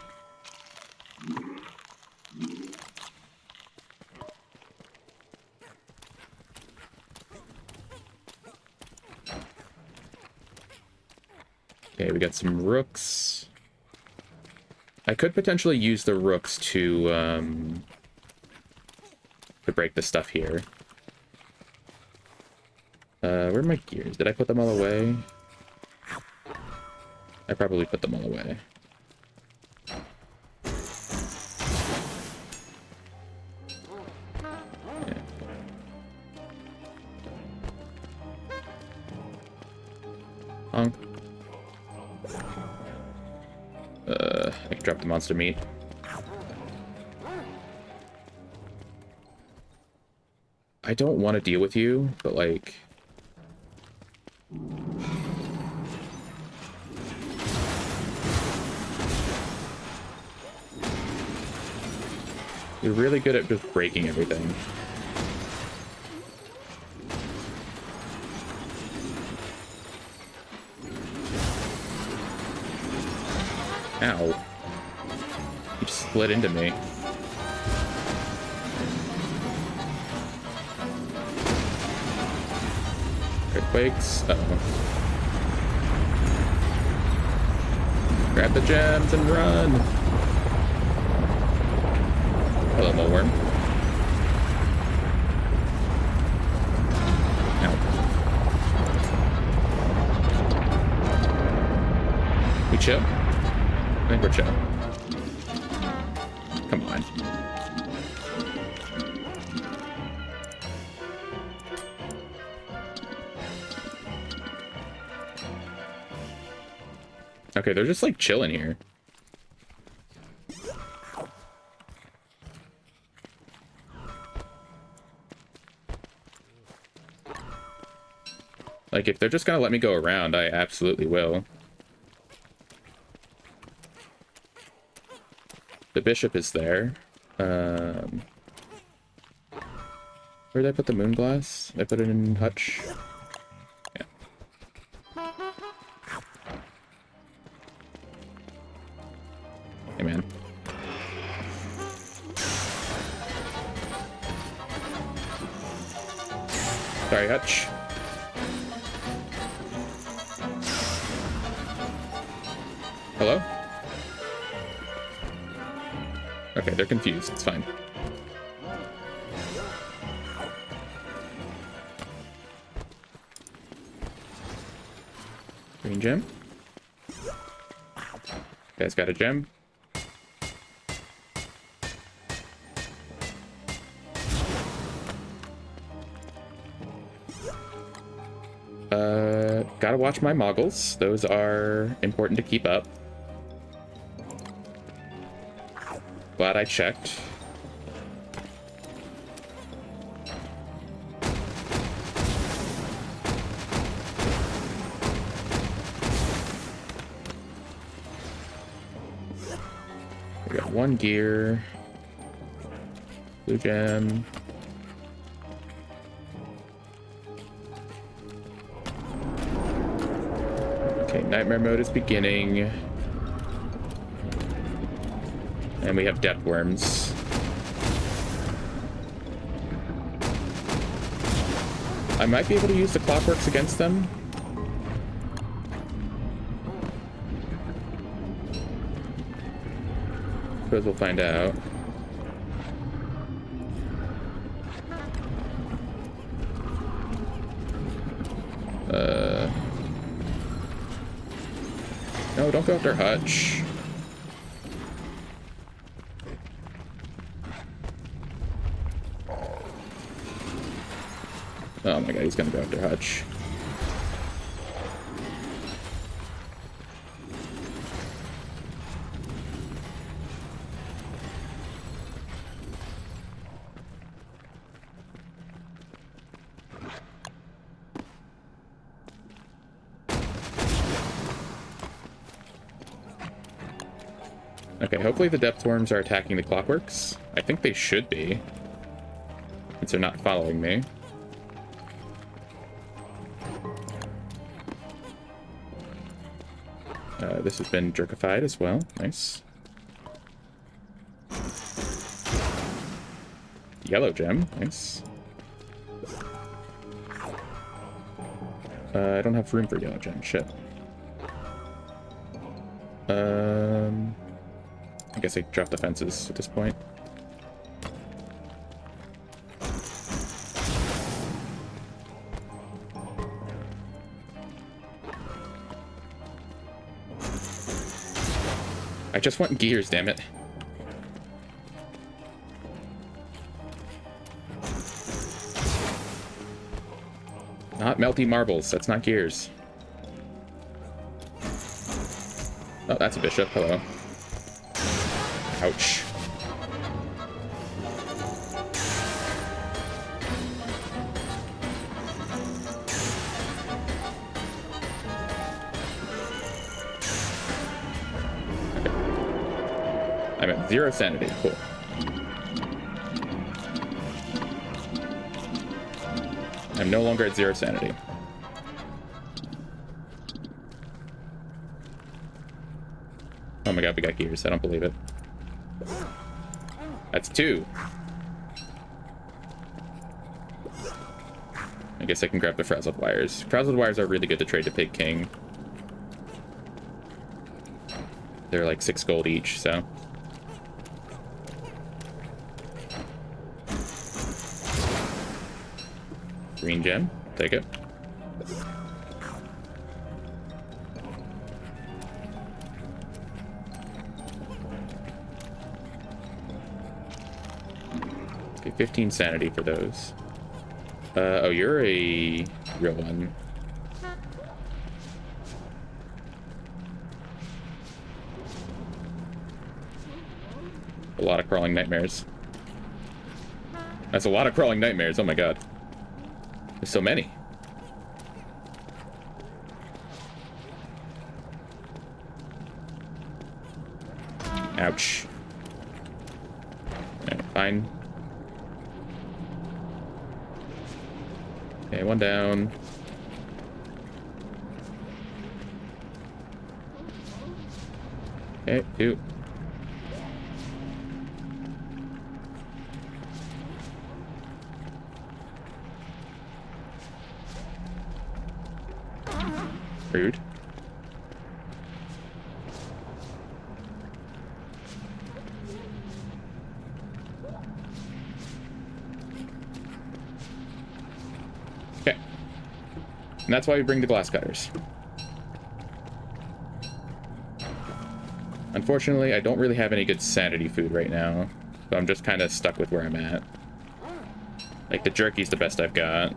Okay, we got some rooks. I could potentially use the rooks to break the stuff here. Where are my gears? Did I put them all away? I probably put them all away. Yeah. Honk. I can drop the monster meat. I don't want to deal with you, but like... You're really good at just breaking everything. Ow. You just split into me. Earthquakes. Uh-oh. Grab the gems and run! Hello, mole worm. Ow. chill? I think we're chill. Come on. Okay, they're just like chilling here. Like, if they're just gonna let me go around, I absolutely will. The bishop is there. Where did I put the moon glass? I put it in hutch. Yeah. Hey, man. Sorry, hutch. Hello? Okay, they're confused. It's fine. Green gem. Guy's got a gem. Gotta watch my moggles. Those are important to keep up. Glad I checked. We got one gear. Blue gem. Okay, nightmare mode is beginning. And we have depth worms. I might be able to use the clockworks against them. Suppose we'll find out. No, don't go after Hutch. Oh my god, he's gonna go after Hutch. Okay, hopefully the depth worms are attacking the clockworks. I think they should be, since they're not following me. This has been jerkified as well. Nice. Yellow gem. Nice. I don't have room for yellow gem. Shit. I guess I dropped the fences at this point. I just want gears, damn it. Not melty marbles, that's not gears. Oh, that's a bishop, hello. Ouch. I'm at 0 sanity. Cool. I'm no longer at 0 sanity. Oh my god, we got gears. I don't believe it. That's 2. I guess I can grab the frazzled wires. Frazzled wires are really good to trade to Pig King. They're like 6 gold each, so... Green gem, take it. 15 sanity for those. Oh, you're a real one. A lot of crawling nightmares. That's a lot of crawling nightmares. Oh my god. There's so many. Ouch. Alright, fine. Okay, one down. Okay, two. Rude. Okay. And that's why we bring the glass cutters. Unfortunately, I don't really have any good sanity food right now, so I'm just kind of stuck with where I'm at. Like, the jerky's the best I've got.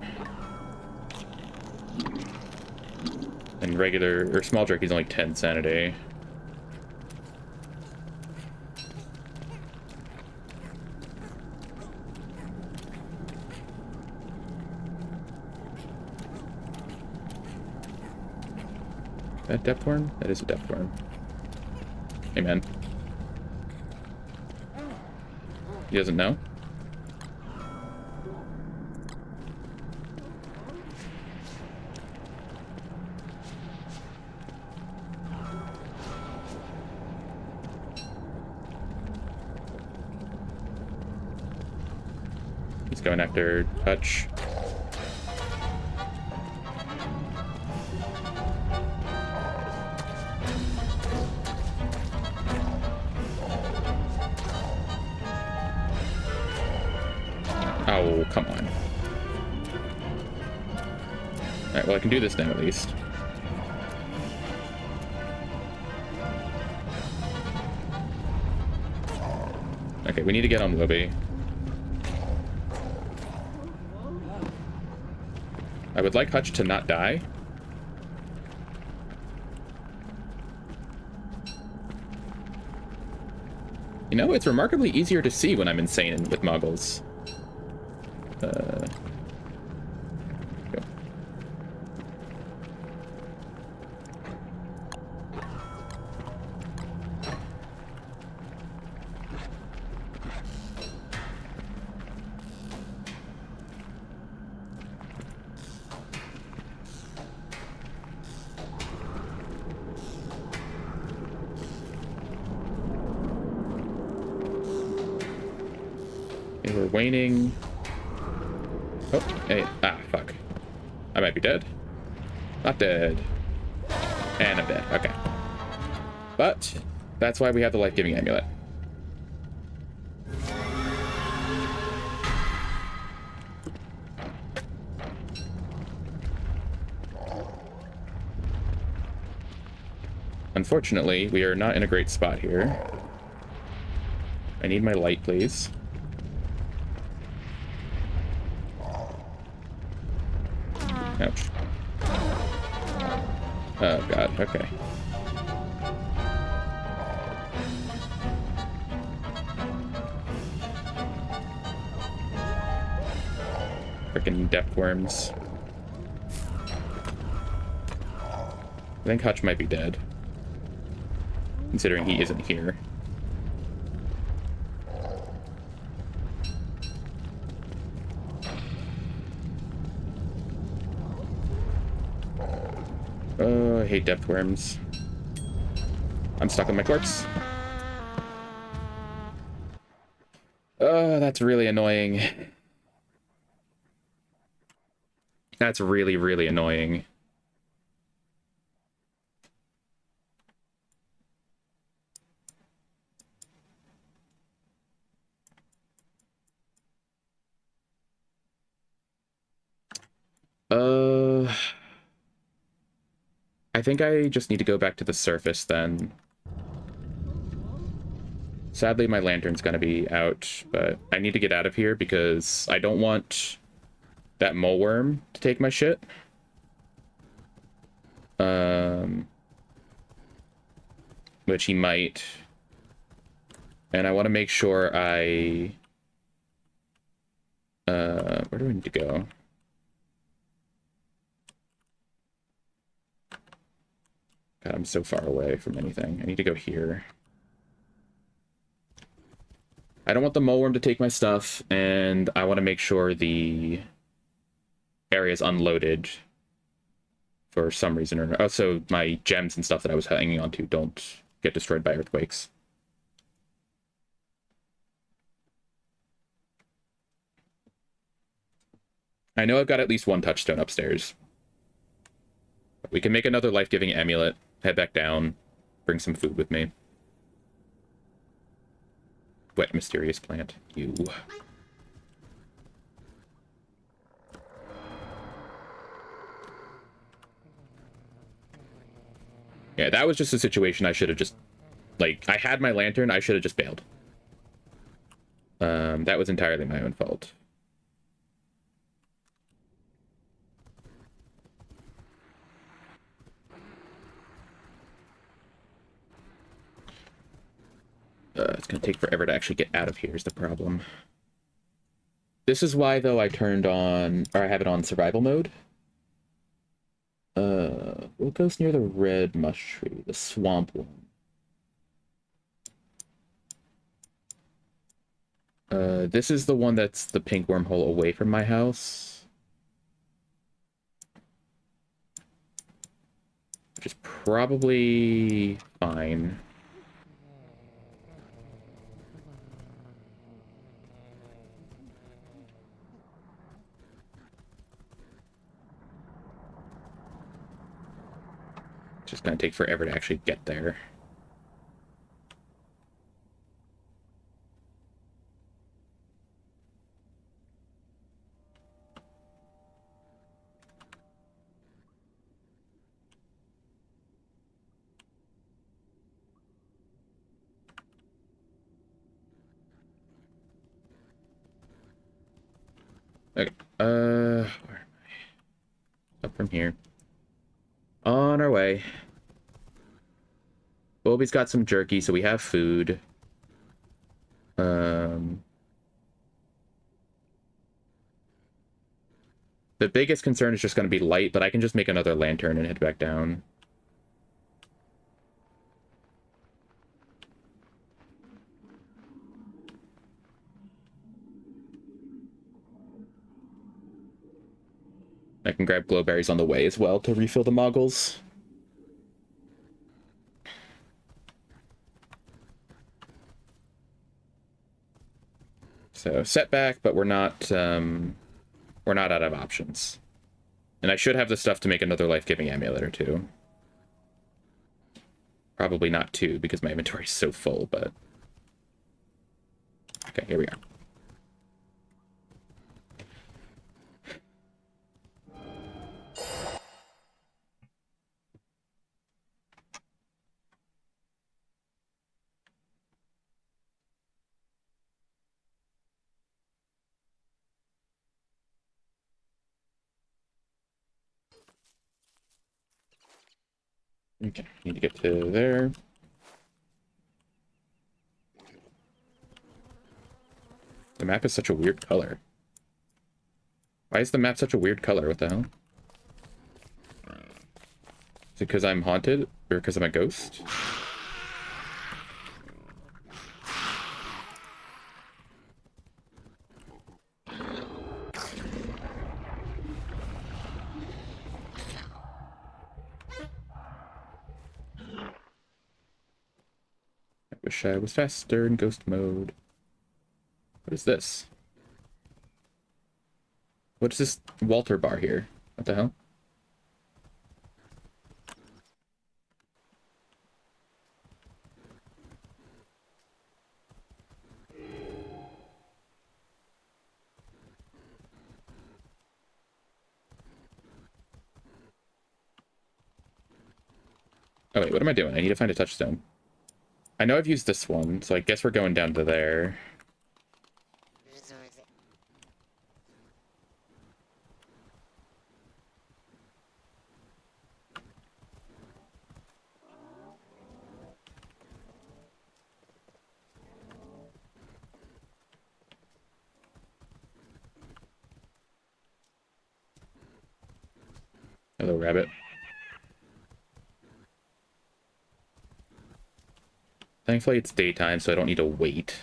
And regular, or small jerky's only 10 sanity. That depth worm? That is a depth worm. Hey, man. He doesn't know? He's going after touch. Oh, come on. Alright, well, I can do this now, at least. Okay, we need to get on Wobby. I would like Hutch to not die. You know, it's remarkably easier to see when I'm insane with muggles. Go. Okay, we're waning. Oh, hey, fuck. I might be dead. Not dead. And I'm dead, okay. But, that's why we have the life-giving amulet. Unfortunately, we are not in a great spot here. I need my light, please. Ouch. Oh god, okay. Frickin' depth worms. I think Hutch might be dead, considering he isn't here. Oh, I hate depth worms. I'm stuck on my corpse. Oh, that's really annoying. That's really, really annoying. I think I just need to go back to the surface then. Sadly, my lantern's gonna be out, but I need to get out of here because I don't want that mole worm to take my shit. Which he might. And I want to make sure I... where do I need to go? God, I'm so far away from anything. I need to go here. I don't want the mole worm to take my stuff, and I want to make sure the area is unloaded for some reason or also my gems and stuff that I was hanging on to don't get destroyed by earthquakes. I know I've got at least one touchstone upstairs. We can make another life-giving amulet, head back down, bring some food with me. Wet mysterious plant. You. Yeah, that was just a situation I should have just... Like, I had my lantern, I should have just bailed. That was entirely my own fault. It's gonna take forever to actually get out of here is the problem. This is why, though, I turned on... Or I have it on survival mode. What goes near the red mush tree? The swamp one. This is the one that's the pink wormhole away from my house. Which is probably fine. It's just gonna take forever to actually get there. Okay, where am I? Up from here. On our way. Bobby's got some jerky, so we have food. The biggest concern is just going to be light, but I can just make another lantern and head back down. I can grab glowberries on the way as well to refill the moggles. So setback, but we're not out of options. And I should have the stuff to make another life-giving amulet or two. Probably not two because my inventory is so full, but okay, here we are. Okay, need to get to there. The map is such a weird color. Why is the map such a weird color? What the hell? Is it because I'm haunted? Or because I'm a ghost? I wish I was faster in ghost mode. What is this? What is this Walter bar here? What the hell? Oh wait, what am I doing? I need to find a touchstone. I know I've used this one, so I guess we're going down to there. Hello, rabbit. Thankfully, it's daytime, so I don't need to wait.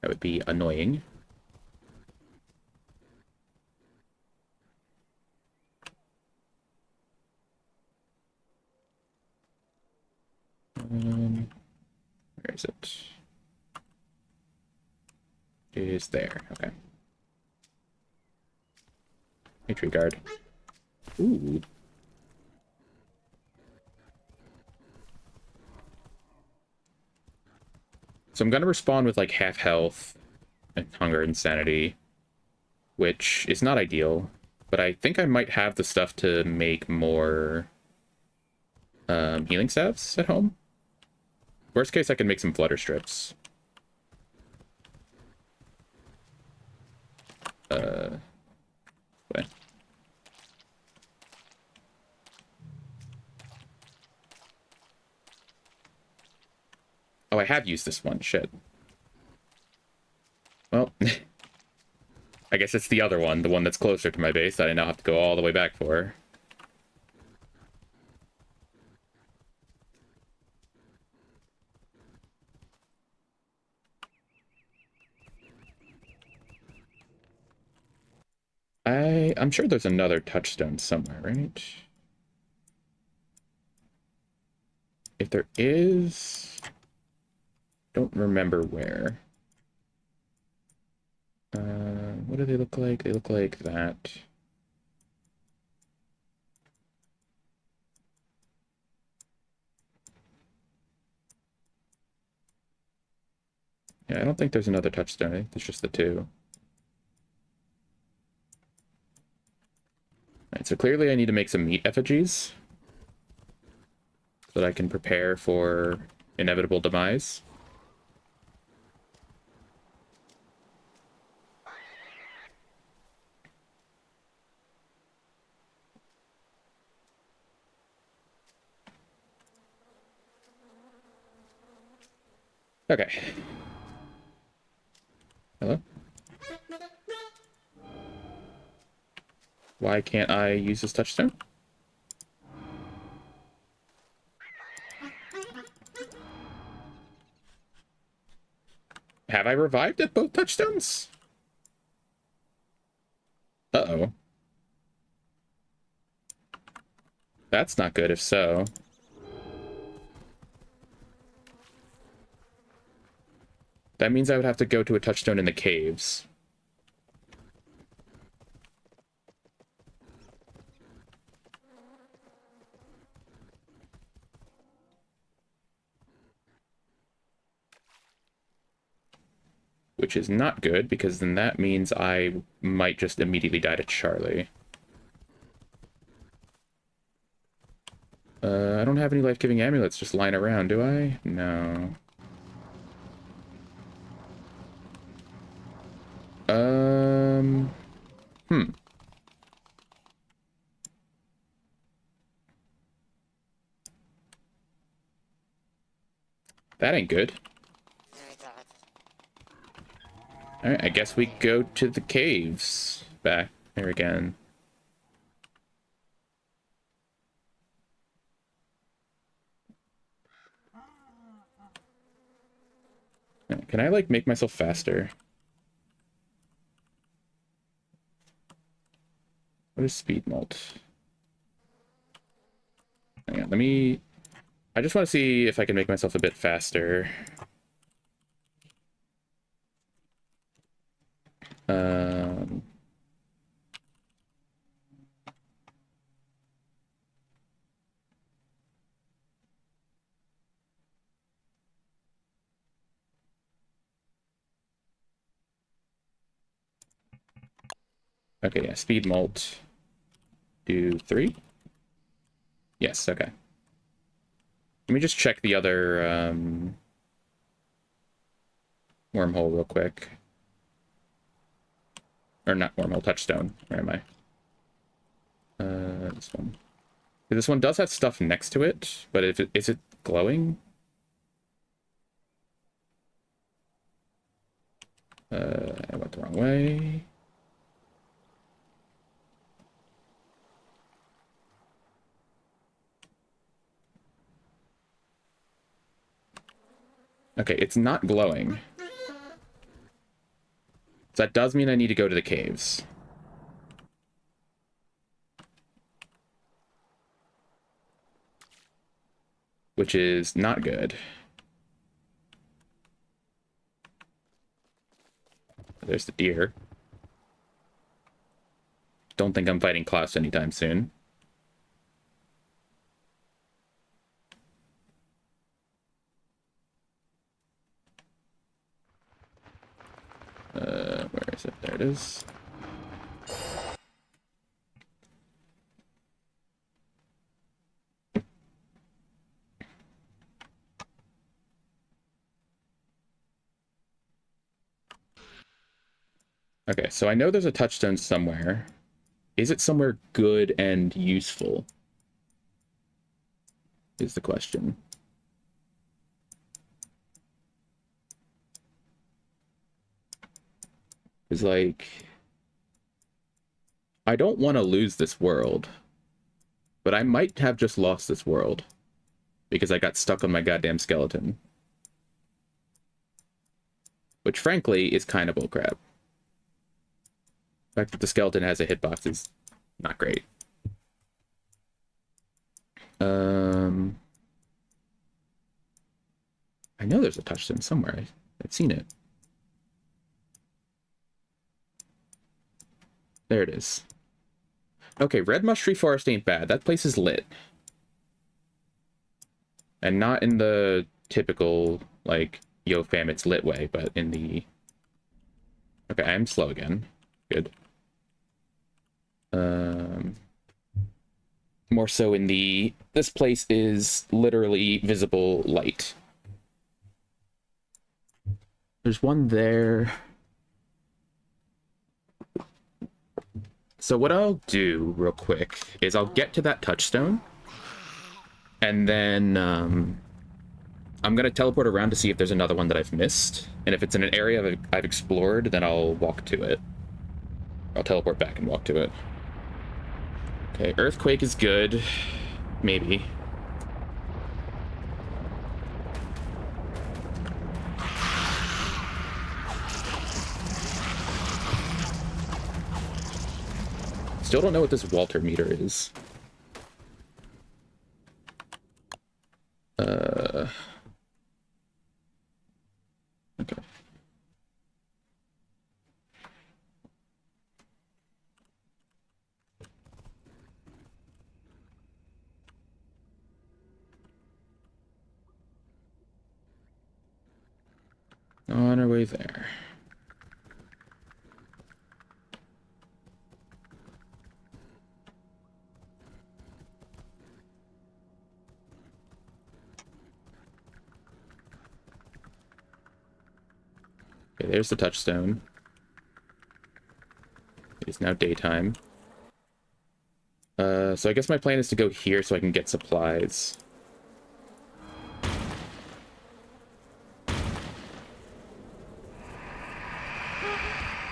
That would be annoying. Where is it? It is there. Okay. A tree guard. Ooh. So I'm gonna respawn with like half health and hunger and sanity, which is not ideal, but I think I might have the stuff to make more healing salves at home. Worst case, I can make some flutter strips. What? Oh, I have used this one. Shit. Well, I guess it's the other one, the one that's closer to my base that I now have to go all the way back for. I'm sure there's another touchstone somewhere, right? If there is, don't remember where. What do they look like? They look like that. Yeah, I don't think there's another touchstone. I think there's just the two. Alright, so clearly I need to make some meat effigies so that I can prepare for inevitable demise. Okay. Hello? Why can't I use this touchstone? Have I revived at both touchstones? Uh-oh. That's not good if so. That means I would have to go to a touchstone in the caves. Which is not good, because then that means I might just immediately die to Charlie. I don't have any life-giving amulets just lying around, do I? No. Hmm. That ain't good. Alright, I guess we go to the caves. Back there again. Can I, like, make myself faster? What is speed mult? Hang on, let me... I just want to see if I can make myself a bit faster. Um... Okay, yeah, speed mult. Do 3? Yes, okay. Let me just check the other wormhole real quick. Or not wormhole, touchstone. Where am I? This one. This one does have stuff next to it, but is it glowing? I went the wrong way. Okay, it's not glowing. So that does mean I need to go to the caves. Which is not good. There's the deer. Don't think I'm fighting Klaus anytime soon. Where is it? There it is. Okay, so I know there's a touchstone somewhere. Is it somewhere good and useful? Is the question. It's like, I don't want to lose this world, but I might have just lost this world because I got stuck on my goddamn skeleton. Which, frankly, is kind of bullcrap. The fact that the skeleton has a hitbox is not great. I know there's a touchstone somewhere. I've seen it. There it is. Okay, Red Mush Tree Forest ain't bad. That place is lit. And not in the typical, like, yo fam, it's lit way, but in the... Okay, I'm slow again. Good. More so in the... This place is literally visible light. There's one there. So what I'll do real quick is I'll get to that touchstone. And then I'm going to teleport around to see if there's another one that I've missed. And if it's in an area I've explored, then I'll walk to it. I'll teleport back and walk to it. Okay, Earthquake is good. Maybe. Still don't know what this Walter meter is. Okay. On our way there. Okay, there's the touchstone. It is now daytime. So I guess my plan is to go here so I can get supplies.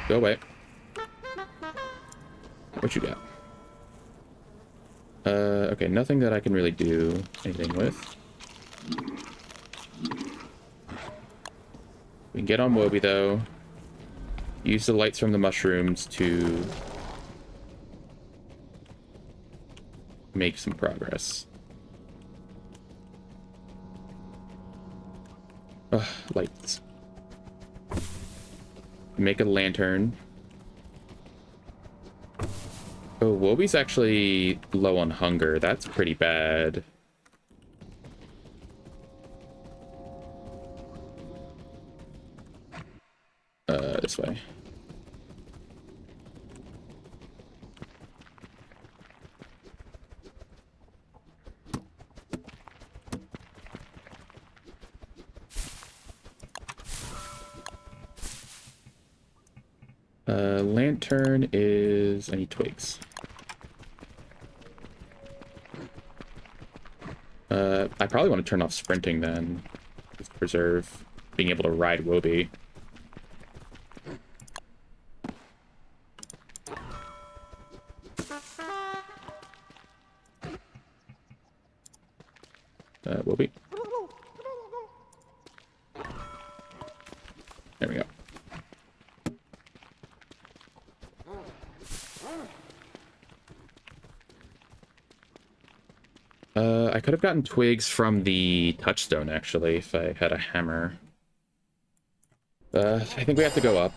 Go away. What you got? Okay, nothing that I can really do anything with. We can get on Moby, though. Use the lights from the mushrooms to make some progress. Ugh, lights. Make a lantern. Oh, Wobie's actually low on hunger. That's pretty bad. This way. Lantern is... I need twigs. I probably want to turn off sprinting then. Just preserve being able to ride Wobie. Wobie. There we go. I could have gotten twigs from the touchstone, actually, if I had a hammer. I think we have to go up.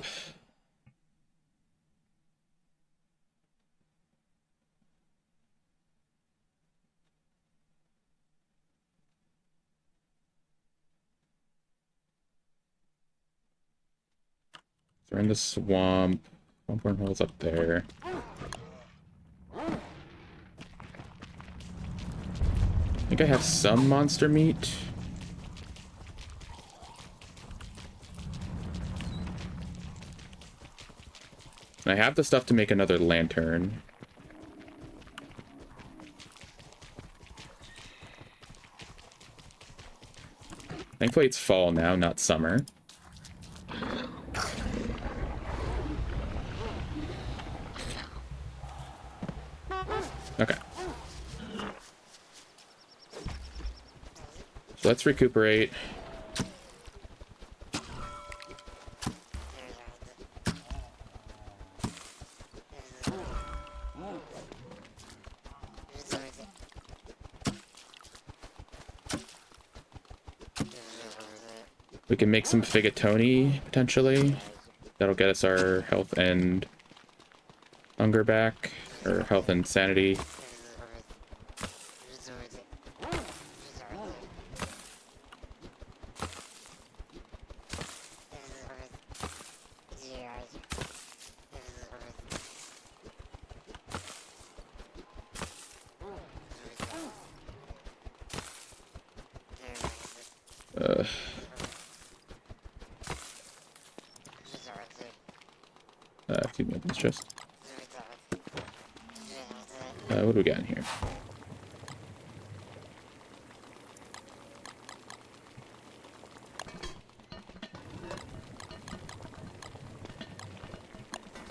So we're in the swamp. One hole's up there. I think I have some monster meat. And I have the stuff to make another lantern. Thankfully it's fall now, not summer. Okay. So let's recuperate. We can make some Figatoni, potentially. That'll get us our health and hunger back, or health and sanity. Excuse me, it's just... what do we got in here?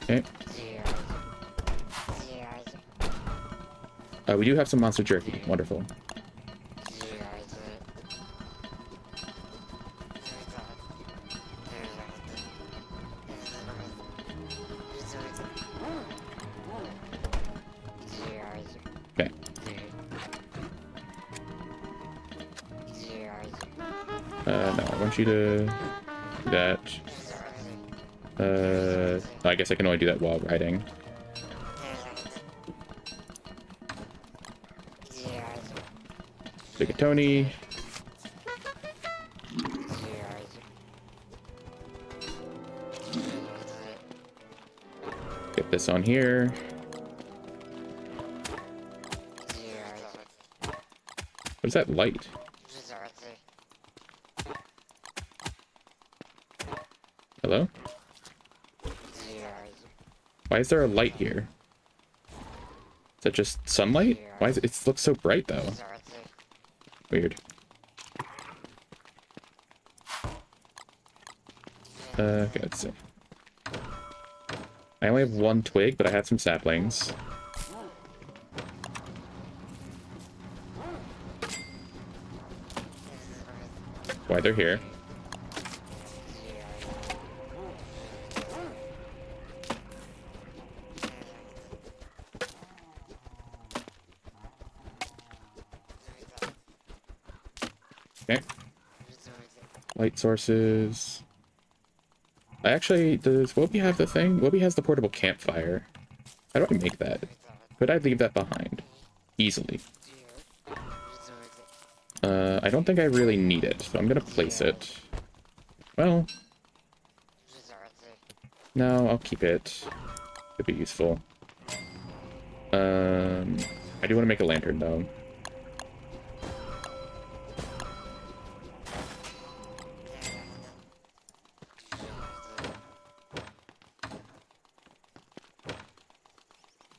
Okay. We do have some monster jerky. Wonderful. Okay. No, I want you to do that. I guess I can only do that while riding. Figatoni. Get this on here. What is that light? Hello? Why is there a light here? Is that just sunlight? Why is it? It looks so bright though. Weird. Okay, let's see. I only have one twig, but I had some saplings. Why they're here. Okay. Light sources. I actually, does Wobie have the thing? Wobie has the portable campfire. How do I make that? Could I leave that behind? Easily. I don't think I really need it, so I'm gonna place it. Well. No, I'll keep it. Could be useful. I do want to make a lantern, though.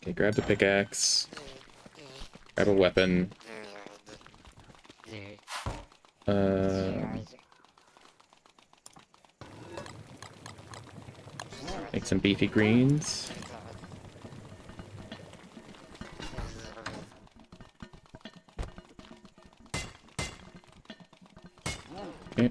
Okay, grab the pickaxe. Grab a weapon. Make some beefy greens. Okay.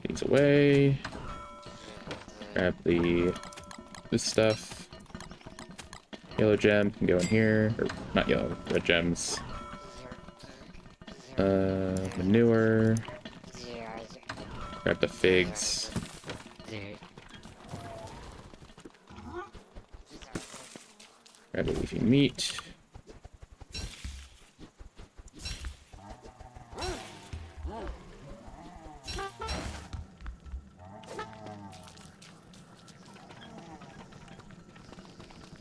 These away. Grab this stuff. Yellow gem can go in here. Or not yellow, red gems. Manure. Grab the figs. Grab the leafy meat.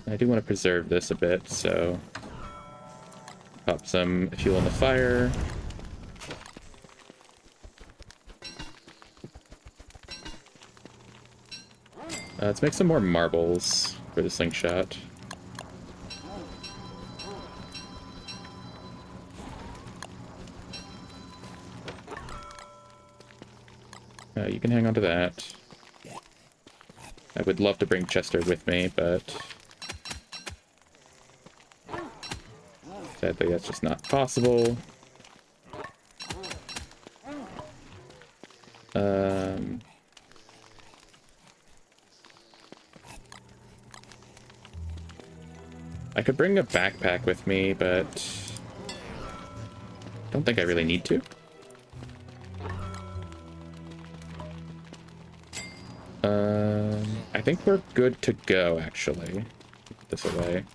I do want to preserve this a bit, so pop some fuel in the fire. Let's make some more marbles for the slingshot. You can hang on to that. I would love to bring Chester with me, but sadly that's just not possible. I could bring a backpack with me, but I don't think I really need to. I think we're good to go, actually. Put this away.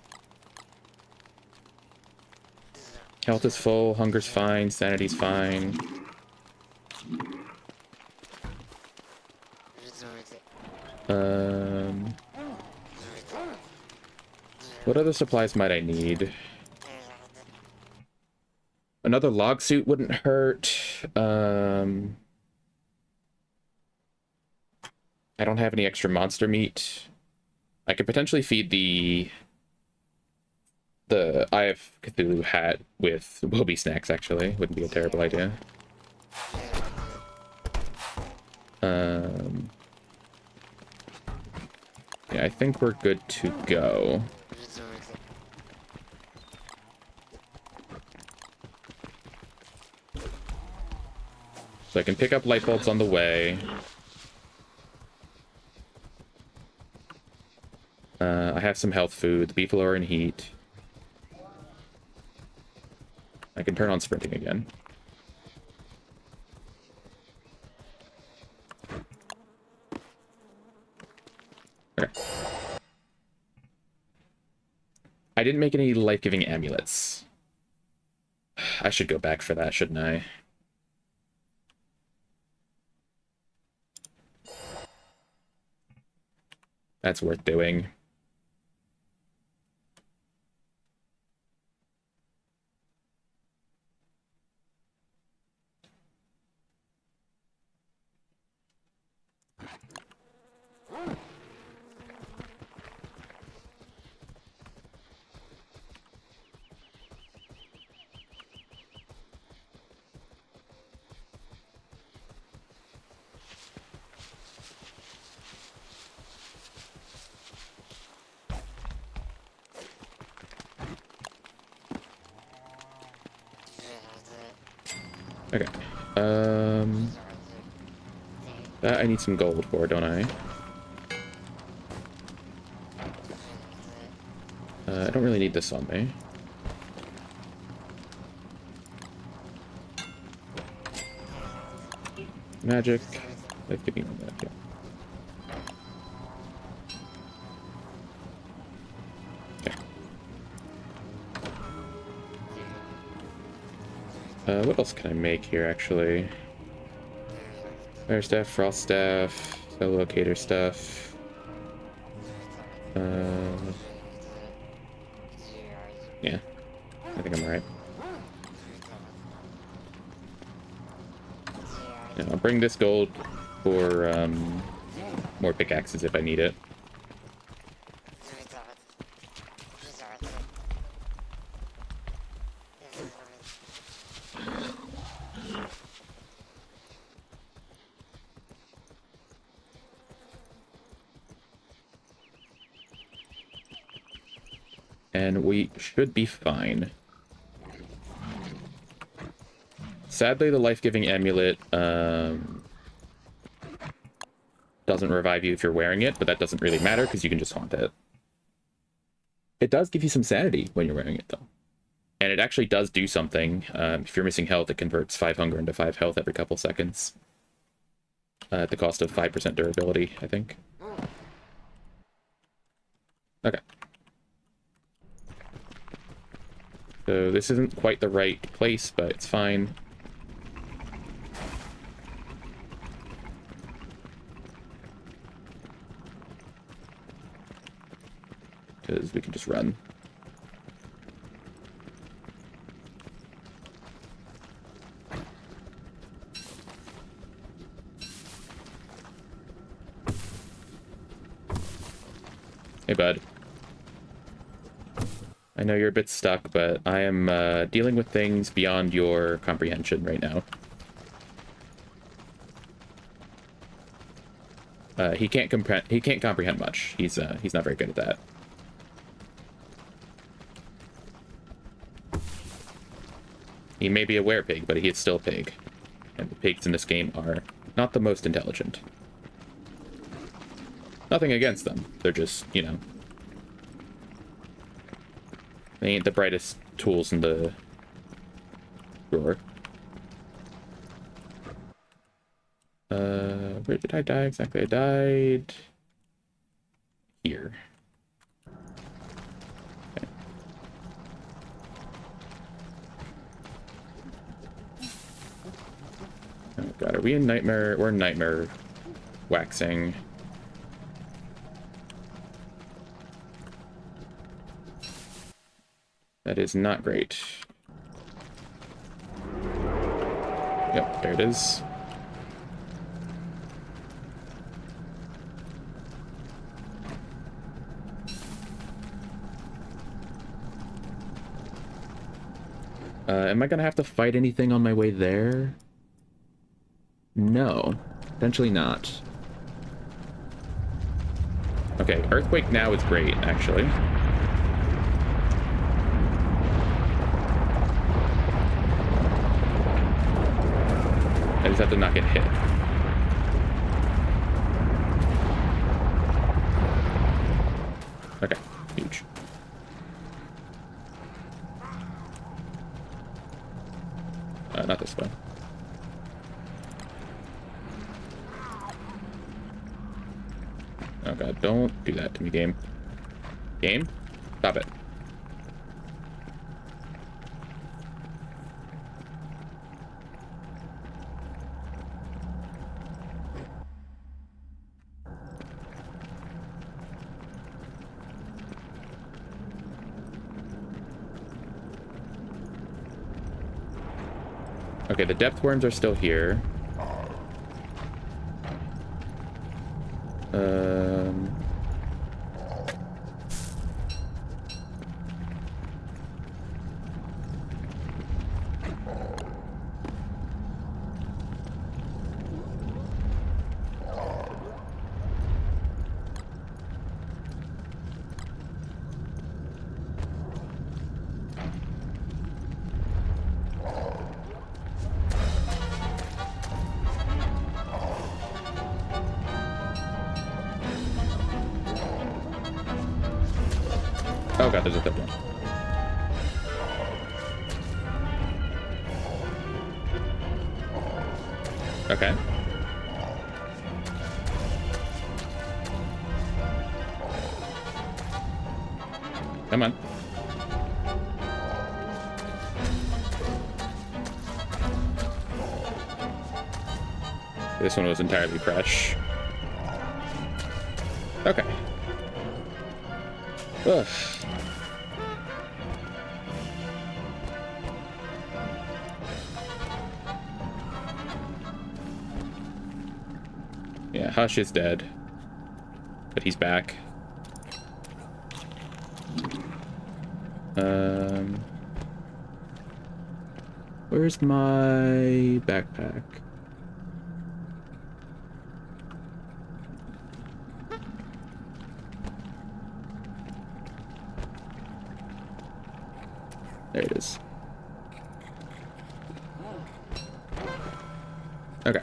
Health is full, hunger's fine, sanity's fine. What other supplies might I need? Another log suit wouldn't hurt. I don't have any extra monster meat. I could potentially feed the Eye of Cthulhu hat with Wobie snacks, actually. Wouldn't be a terrible idea. Yeah, I think we're good to go. So I can pick up light bulbs on the way. I have some health food. The beef are in heat. I can turn on sprinting again. Okay. I didn't make any life-giving amulets. I should go back for that, shouldn't I? That's worth doing. Okay. That I need some gold for, don't I? I don't really need this on me. Magic. Let's give me that. Yeah. Okay. What else can I make here, actually? Fire staff, frost staff, cell locator stuff. Yeah, I think I'm alright. And I'll bring this gold for more pickaxes if I need it. And we should be fine. Sadly, the life-giving amulet doesn't revive you if you're wearing it, but that doesn't really matter because you can just haunt it. It does give you some sanity when you're wearing it, though. And it actually does do something. If you're missing health, it converts 5 hunger into 5 health every couple seconds. At the cost of 5% durability, I think. Okay. So this isn't quite the right place, but it's fine. Because we can just run. Hey, bud. I know you're a bit stuck, but I am dealing with things beyond your comprehension right now. He can't comprehend much. He's not very good at that. He may be a werepig, but he is still a pig. And the pigs in this game are not the most intelligent. Nothing against them. They're just, you know... They ain't the brightest tools in the drawer. Where did I die exactly? I died... here. Okay. Oh god, are we in Nightmare? We're in Nightmare waxing. That is not great. Yep, there it is. Am I gonna have to fight anything on my way there? No, potentially not. Okay, Earthquake now is great, actually. I just have to not get hit. Okay, huge. Not this way. Oh god, don't do that to me, game. Game? Stop it. Okay, the depth worms are still here. Oh god, there's a third one. Okay. Come on. This one was entirely fresh. Okay. Ugh. Hush is dead. But he's back. Where's my backpack? There it is. Okay.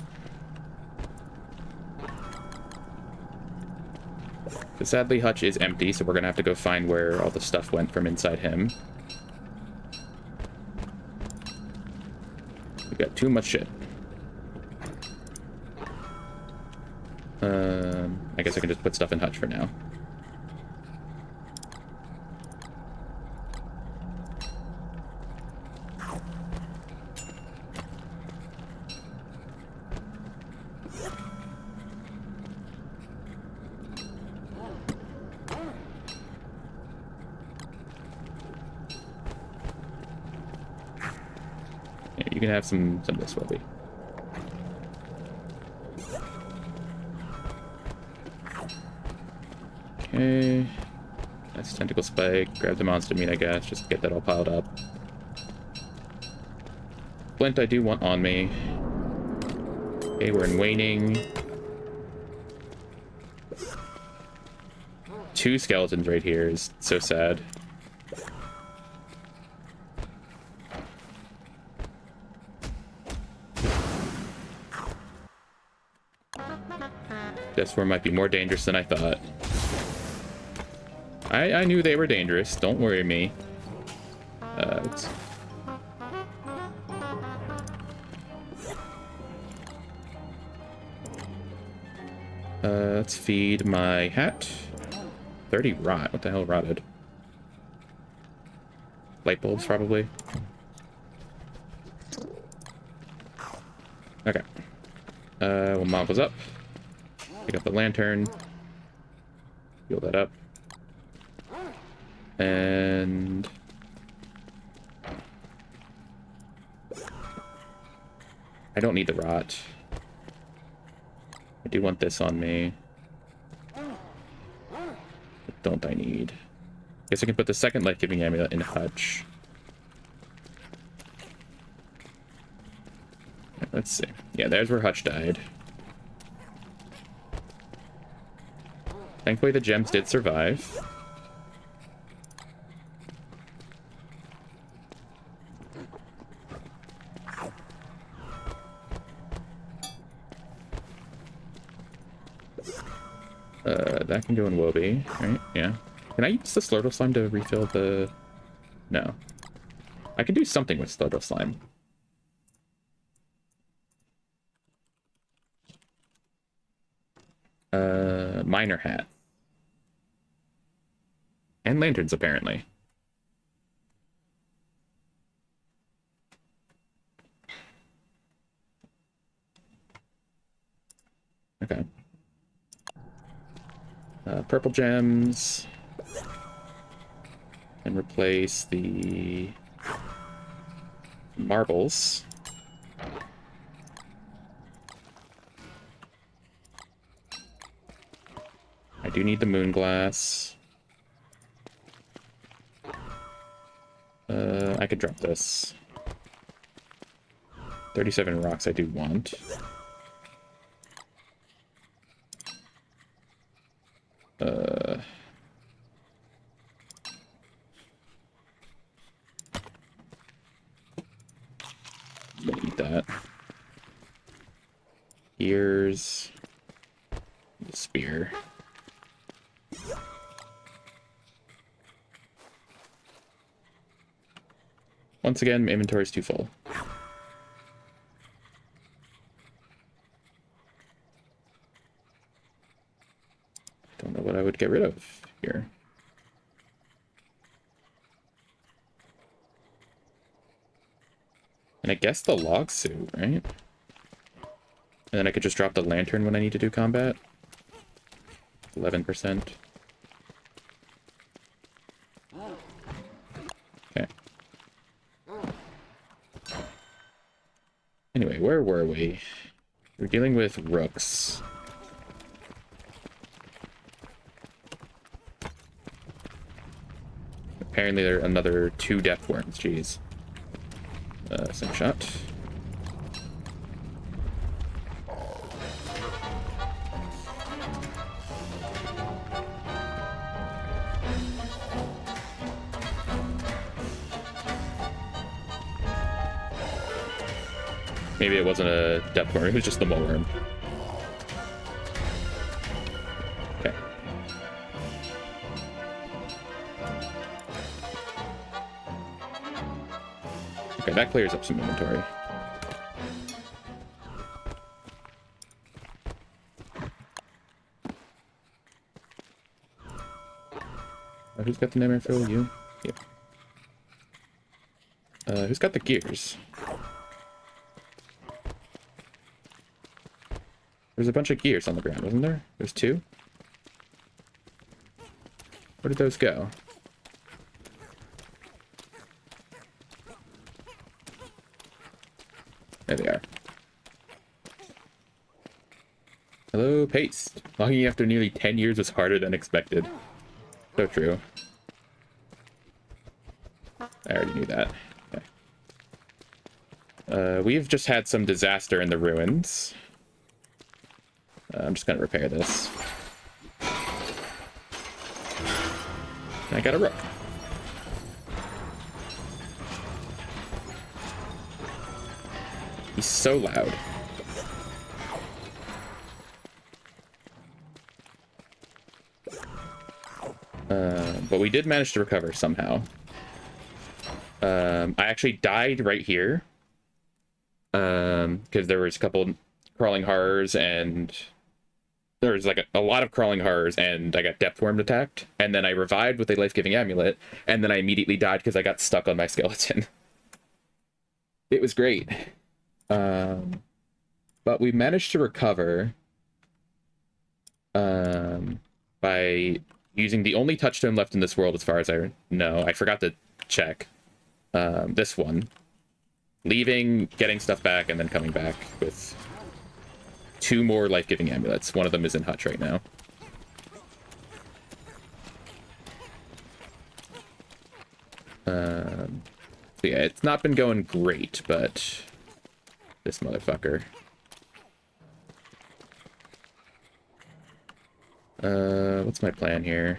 So sadly, Hutch is empty, so we're gonna have to go find where all the stuff went from inside him. We got too much shit. I guess I can just put stuff in Hutch for now. Yeah, you can have some of this, Webby. Okay. That's tentacle spike. Grab the monster meat, I guess. Just get that all piled up. Flint I do want on me. Okay, we're in waning. 2 skeletons right here is so sad. This one might be more dangerous than I thought. I knew they were dangerous. Don't worry me. Let's feed my hat. 30 rot. What the hell rotted? Light bulbs, probably. Okay. We'll mop those up. Pick up the lantern. Fuel that up. And... I don't need the rot. I do want this on me. What don't I need? Guess I can put the second life-giving amulet in Hutch. Let's see. Yeah, there's where Hutch died. Thankfully, the gems did survive. That can go in Woby, right? Yeah. Can I use the Slurtle Slime to refill the... No. I can do something with Slurtle Slime. Miner hat. And lanterns, apparently. Okay. Purple gems. And replace the marbles. I do need the moon glass. I could drop this. 37 rocks I do want. Eat that. Ears. The spear. Once again, my inventory's too full. Don't know what I would get rid of here. And I guess the log suit, right? And then I could just drop the lantern when I need to do combat. 11%. Okay. Anyway, where were we? We're dealing with rooks. apparently there are another 2 depth worms. Jeez. Same shot. Maybe it wasn't a depth worm, it was just the mole worm. Okay. Okay, that clears up some inventory. Who's got the nightmare fill? You? Yep. Who's got the gears? There's a bunch of gears on the ground, wasn't there? There's 2? Where did those go? There they are. Hello, paste. Logging after nearly 10 years was harder than expected. So true. I already knew that. Okay. We've just had some disaster in the ruins. I'm just gonna repair this. I got a rook. He's so loud. But we did manage to recover somehow. I actually died right here. Because there was a couple crawling horrors and there was like a lot of crawling horrors and I got depth worm attacked. And then I revived with a life-giving amulet. And then I immediately died because I got stuck on my skeleton. It was great. But we managed to recover by using the only touchstone left in this world as far as I know. I forgot to check. This one. Leaving, getting stuff back, and then coming back with 2 more life-giving amulets. One of them is in Hutch right now. So yeah, it's not been going great, but this motherfucker. What's my plan here?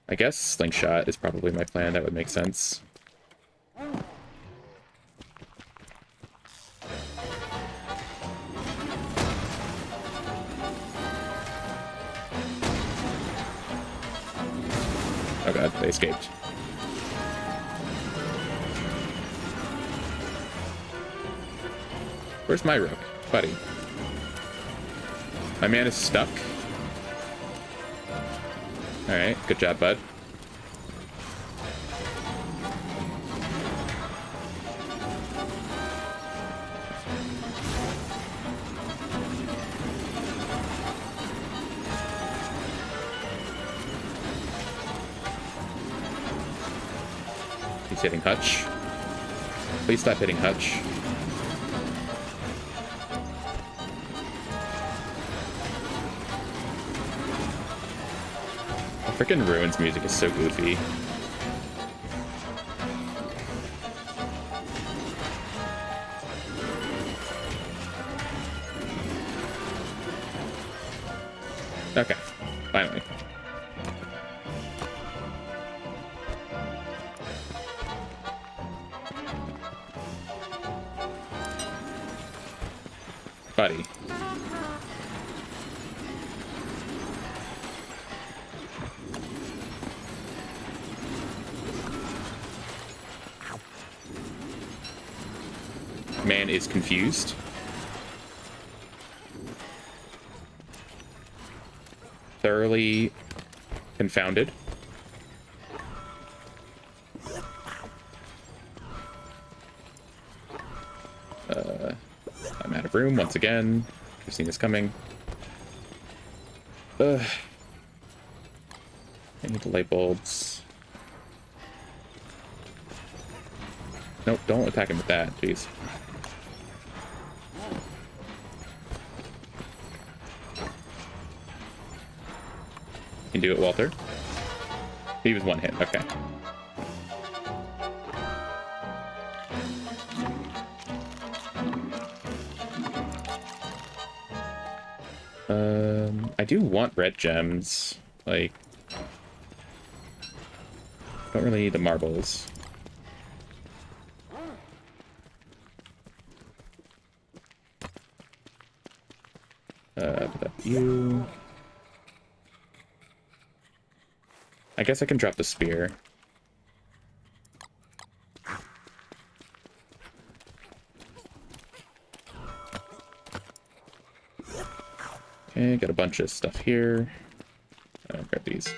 I guess slingshot is probably my plan. That would make sense. Oh god, they escaped. Where's my rook? Buddy. My man is stuck. Alright, good job, bud. He's hitting Hutch. Please stop hitting Hutch. The frickin' Ruins music is so goofy. Okay, finally. Buddy. Man is confused. Thoroughly confounded. I'm out of room once again. I've seen this coming. I need the light bulbs. Nope, don't attack him with that, jeez. You can do it, Walter. He was one hit, okay. I do want red gems. Like, don't really need the marbles. Put that you. I guess I can drop the spear. Okay, got a bunch of stuff here. I'll grab these.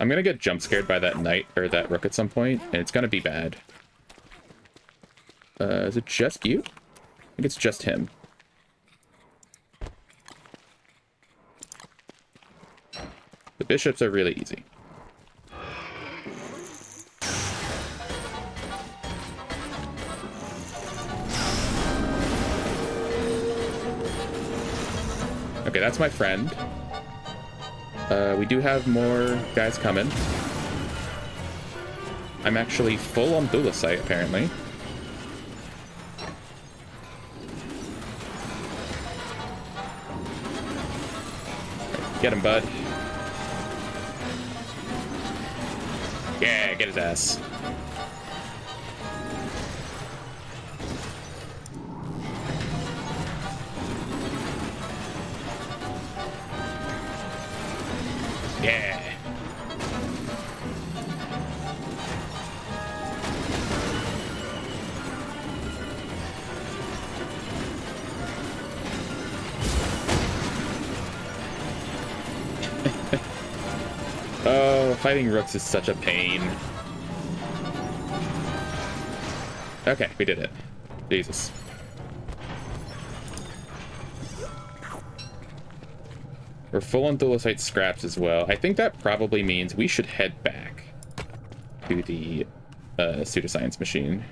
I'm gonna get jump scared by that knight or that rook at some point, and it's gonna be bad. Is it just you? I think it's just him. The bishops are really easy. Okay, that's my friend. We do have more guys coming. I'm actually full on Thulecite, apparently. Get him, bud. Yeah, get his ass. Yeah. Oh, fighting rooks is such a pain. Okay, we did it. Jesus. We're full on Thulecite scraps as well. I think that probably means we should head back to the pseudoscience machine.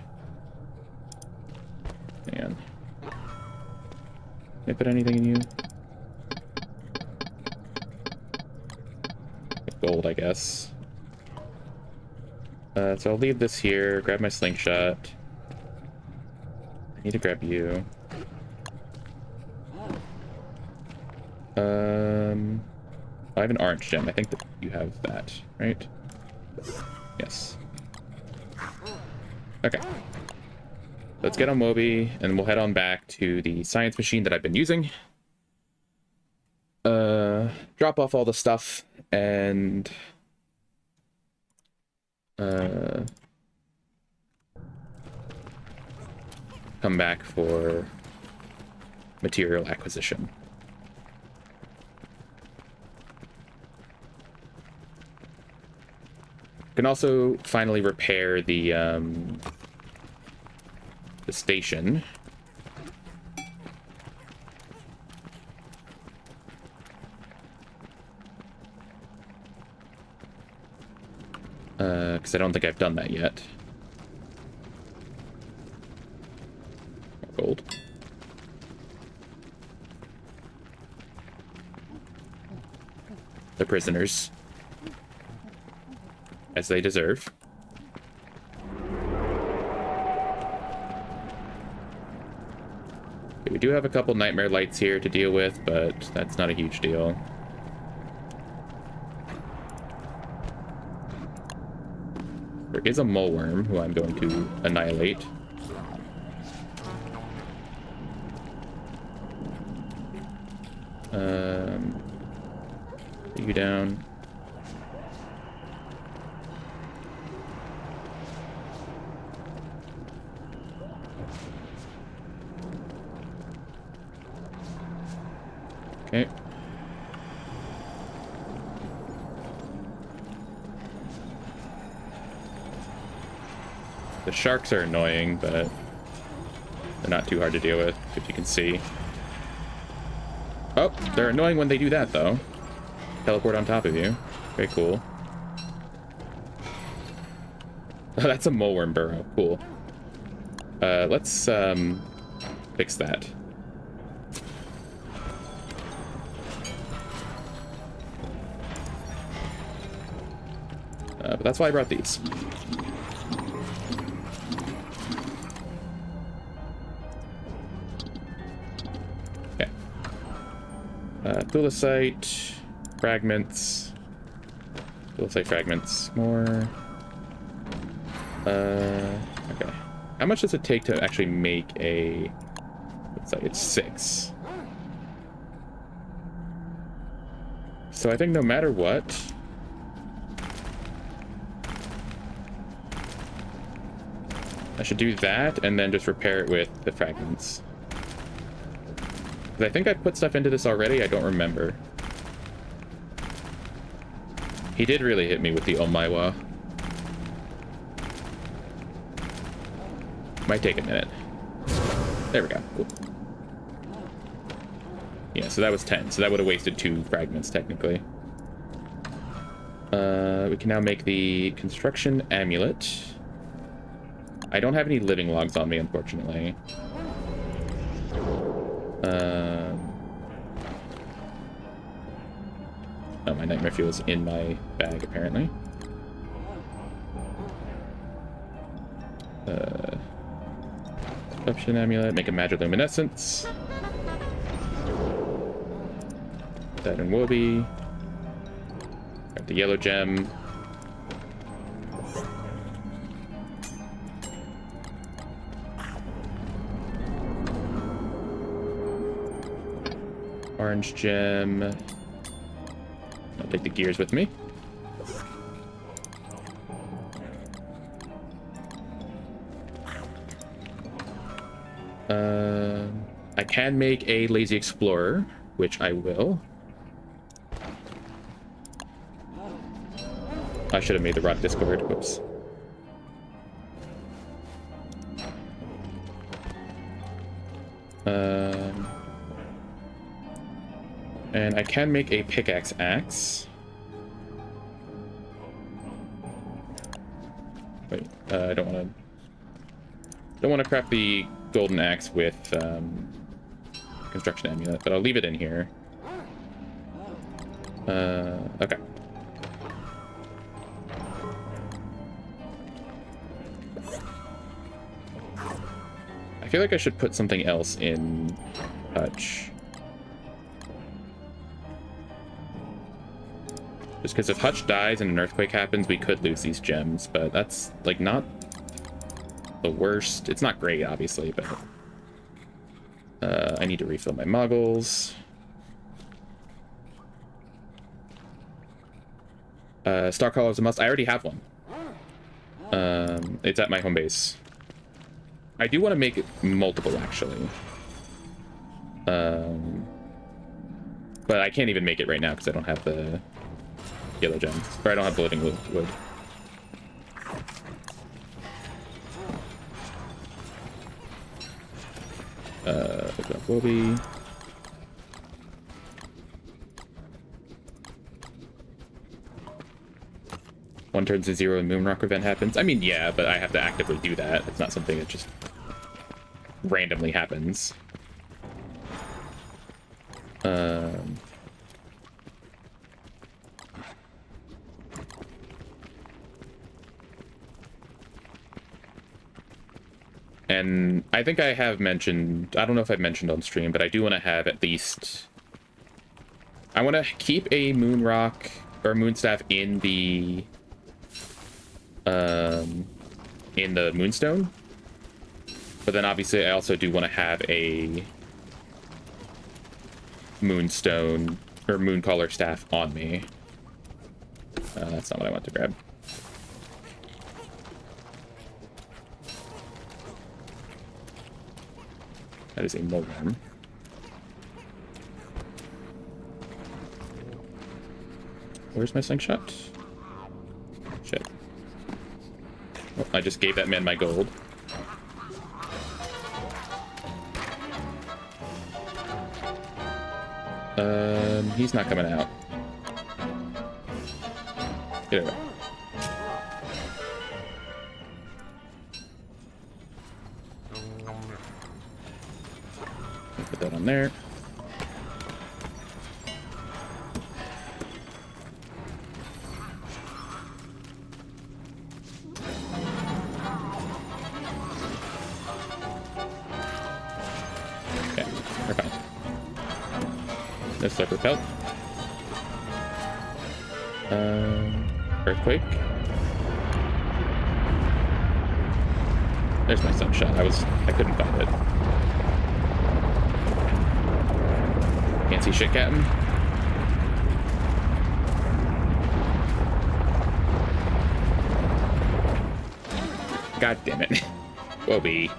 Man. Can I put anything in you? Gold, I guess. So I'll leave this here, grab my slingshot. I need to grab you. I have an orange gem. I think that you have that, right? Yes. Okay. Let's get on Moby, and we'll head on back to the science machine that I've been using. Drop off all the stuff, and... come back for material acquisition. Can also finally repair the station. Because I don't think I've done that yet. Gold. The prisoners. As they deserve. Okay, we do have a couple nightmare lights here to deal with, but that's not a huge deal. There is a moleworm who I'm going to annihilate. Put you down. Okay. The sharks are annoying, but they're not too hard to deal with, if you can see. Oh, they're annoying when they do that, though. Teleport on top of you. Very cool. Oh, that's a moleworm burrow. Cool. Let's, fix that. But that's why I brought these. Okay. Thulecite, fragments. Thulecite fragments, more. Okay. How much does it take to actually make a... Looks like it's 6. So I think no matter what... I should do that and then just repair it with the fragments. Because I think I put stuff into this already, I don't remember. He did really hit me with the Omaiwa. Might take a minute. There we go. Cool. Yeah, so that was 10. So that would have wasted 2 fragments, technically. We can now make the construction amulet. I don't have any living logs on me, unfortunately. Oh, my nightmare fuel is in my bag, apparently. Corruption amulet, make a magiluminescence. Put that in Wobi. Got the yellow gem. Orange gem. I'll take the gears with me. I can make a lazy explorer, which I will. I should have made the rock discord. Whoops. And I can make a pickaxe axe. Wait, I don't want to craft the golden axe with construction amulet, but I'll leave it in here. Okay. I feel like I should put something else in Hutch. Just because if Hutch dies and an earthquake happens, we could lose these gems, but that's, like, not the worst. It's not great, obviously, but... I need to refill my muggles. Star Collar is a must. I already have one. It's at my home base. I do want to make it multiple, actually. But I can't even make it right now because I don't have the yellow gems. Or I don't have the living wood. Will be. One turns to 0 and Moonrock event happens. I mean, yeah, but I have to actively do that. It's not something that just randomly happens. And I think I have mentioned, I don't know if I've mentioned on stream, but I do want to have at least, I want to keep a Moonrock or Moonstaff in the Moonstone. But then obviously I also do want to have a Moonstone or Mooncaller staff on me. That's not what I want to grab. That is a mulworm. Where's my slingshot? Shit. Oh, I just gave that man my gold. He's not coming out. Get over. Put that on there. No slip repel. Earthquake. There's my sunshot. I couldn't find it. Can't see shit, Captain. God damn it. Wobie.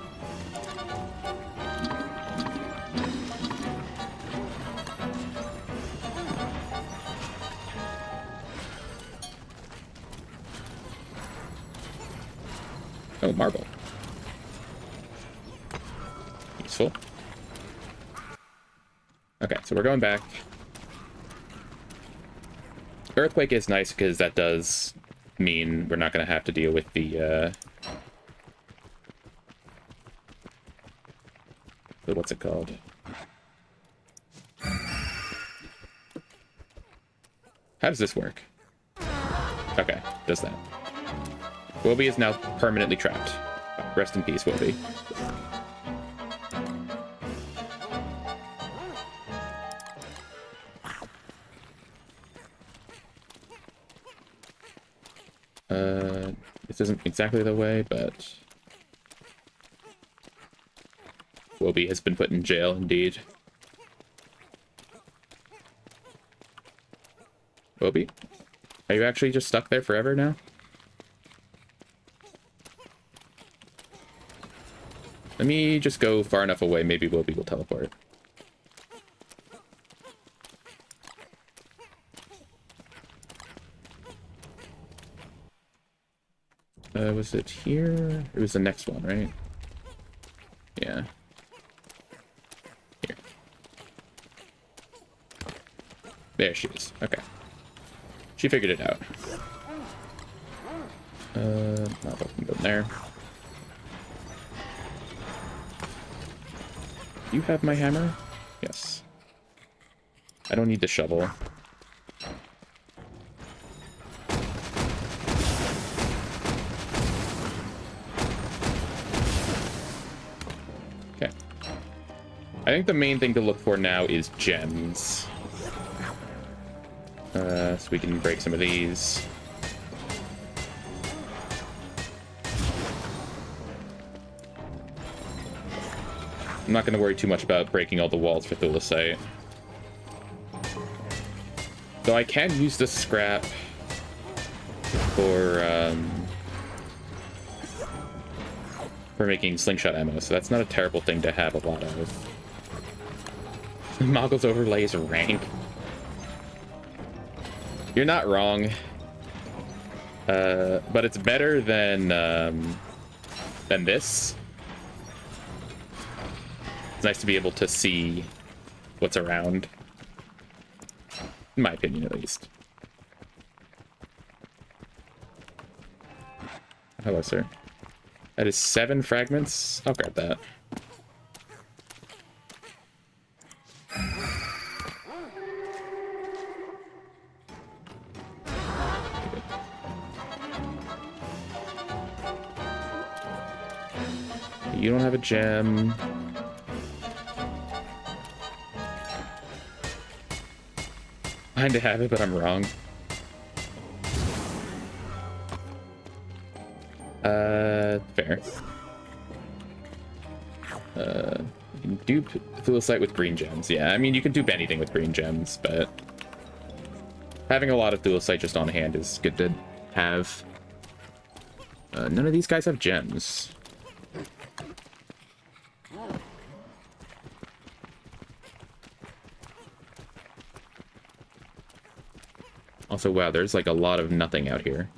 Oh, marble. Useful. Okay, so we're going back. Earthquake is nice because that does mean we're not going to have to deal with the, what's it called? How does this work? Okay, does that. Wobie is now permanently trapped. Rest in peace, Wobie. This isn't exactly the way, but Wobie has been put in jail, indeed. Wobie? Are you actually just stuck there forever now? Let me just go far enough away, maybe Wobie will teleport. Was it here? It was the next one, right? Yeah. Here. There she is. Okay. She figured it out. Not open down there. You have my hammer? Yes. I don't need the shovel. Okay. I think the main thing to look for now is gems. So we can break some of these. I'm not going to worry too much about breaking all the walls for thulecite. Though I can use this scrap for making slingshot ammo, so that's not a terrible thing to have a lot of. Moggle's overlay is rank. You're not wrong. But it's better than this. It's nice to be able to see what's around. In my opinion, at least. Hello, sir. That is 7 fragments. I'll grab that. You don't have a gem. Kind of have it, but I'm wrong. Fair. You can dupe thulecite with green gems. Yeah, I mean, you can dupe anything with green gems, but having a lot of thulecite just on hand is good to have. None of these guys have gems. Also, wow, there's like a lot of nothing out here.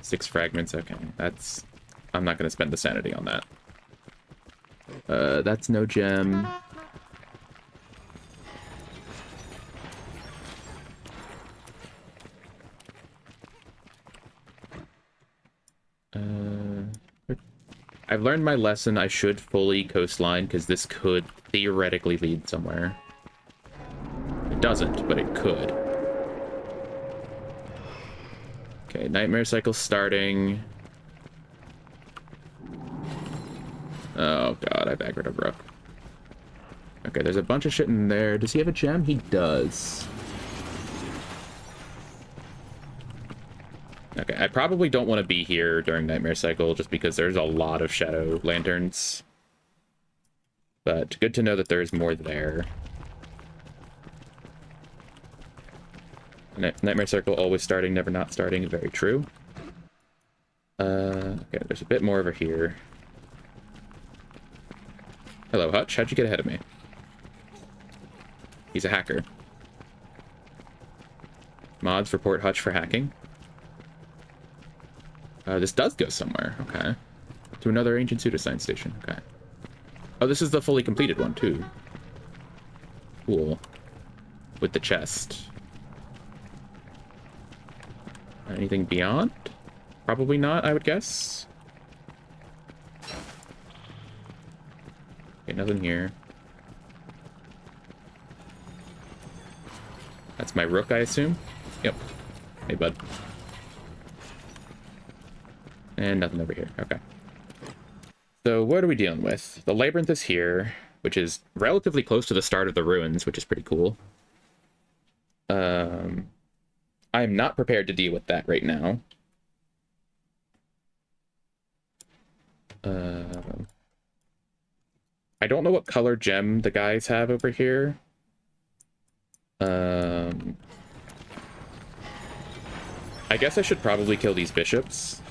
6 fragments, okay. That's... I'm not going to spend the sanity on that. That's no gem. I've learned my lesson. I should fully coastline, because this could theoretically lead somewhere. It doesn't, but it could. Okay, nightmare cycle starting. Oh god, I've aggroed a rook. Okay, there's a bunch of shit in there. Does he have a gem? He does. Okay, I probably don't want to be here during Nightmare Cycle just because there's a lot of shadow lanterns. But good to know that there's more there. Nightmare Circle always starting, never not starting. Very true. Okay, there's a bit more over here. Hello, Hutch. How'd you get ahead of me? He's a hacker. Mods report Hutch for hacking. This does go somewhere. Okay. To another ancient pseudoscience station. Okay. Oh, this is the fully completed one, too. Cool. With the chest. Anything beyond? Probably not, I would guess. Okay, nothing here. That's my rook, I assume? Yep. Hey, bud. And nothing over here. Okay. So what are we dealing with? The labyrinth is here, which is relatively close to the start of the ruins, which is pretty cool. I'm not prepared to deal with that right now. I don't know what color gem the guys have over here. I guess I should probably kill these bishops.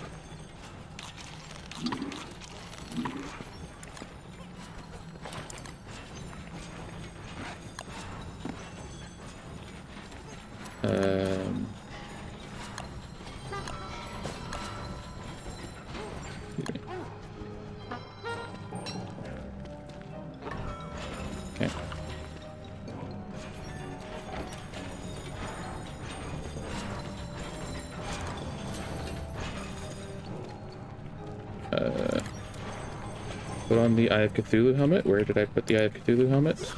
Okay. Put on the Eye of Cthulhu helmet. Where did I put the Eye of Cthulhu helmet?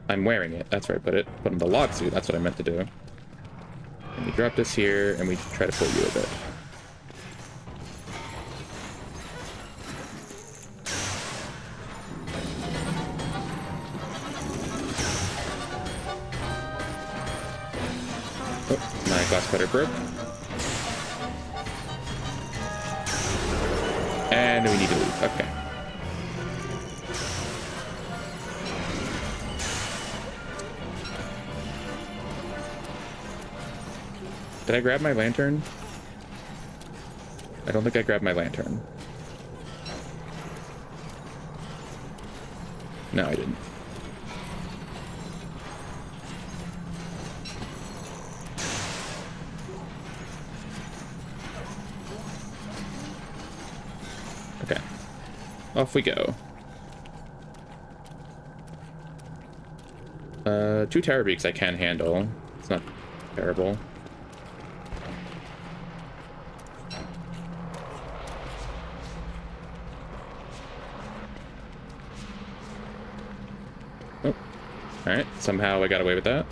I'm wearing it. That's where I put it. Put on the log suit. That's what I meant to do. And we drop this here, and we try to pull you a bit. Oh, my glass cutter broke. And we need to leave. Okay. Did I grab my lantern? I don't think I grabbed my lantern. No, I didn't. Okay. Off we go. 2 tower beaks I can handle. It's not terrible. Oh. Alright, somehow I got away with that.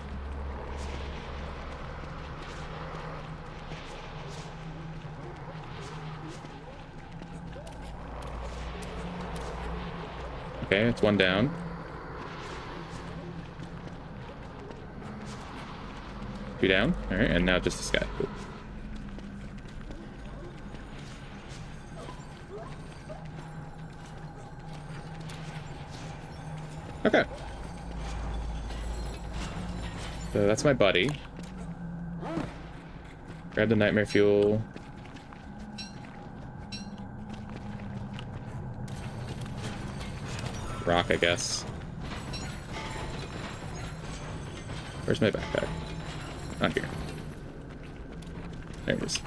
Okay, it's 1 down. Two down. Alright, and now just this guy. Cool. Okay. So that's my buddy. Grab the nightmare fuel. Rock, I guess. Where's my backpack? Not here. There it is.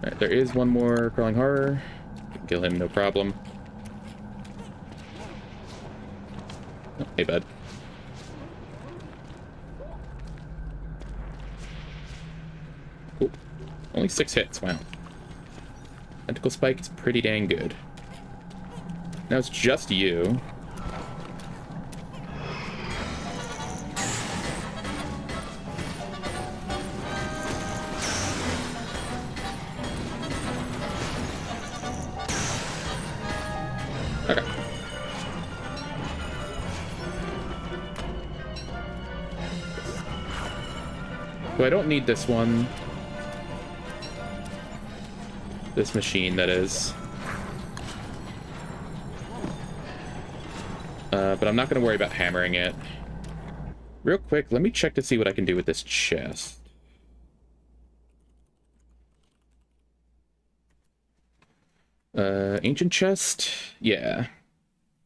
Alright, there is one more crawling horror. You can kill him, no problem. Oh, hey, bud. Cool. Only 6 hits, wow. Tentacle spike is pretty dang good. Now it's just you. So I don't need this one. This machine, that is. But I'm not going to worry about hammering it. Real quick, let me check to see what I can do with this chest. Ancient chest? Yeah.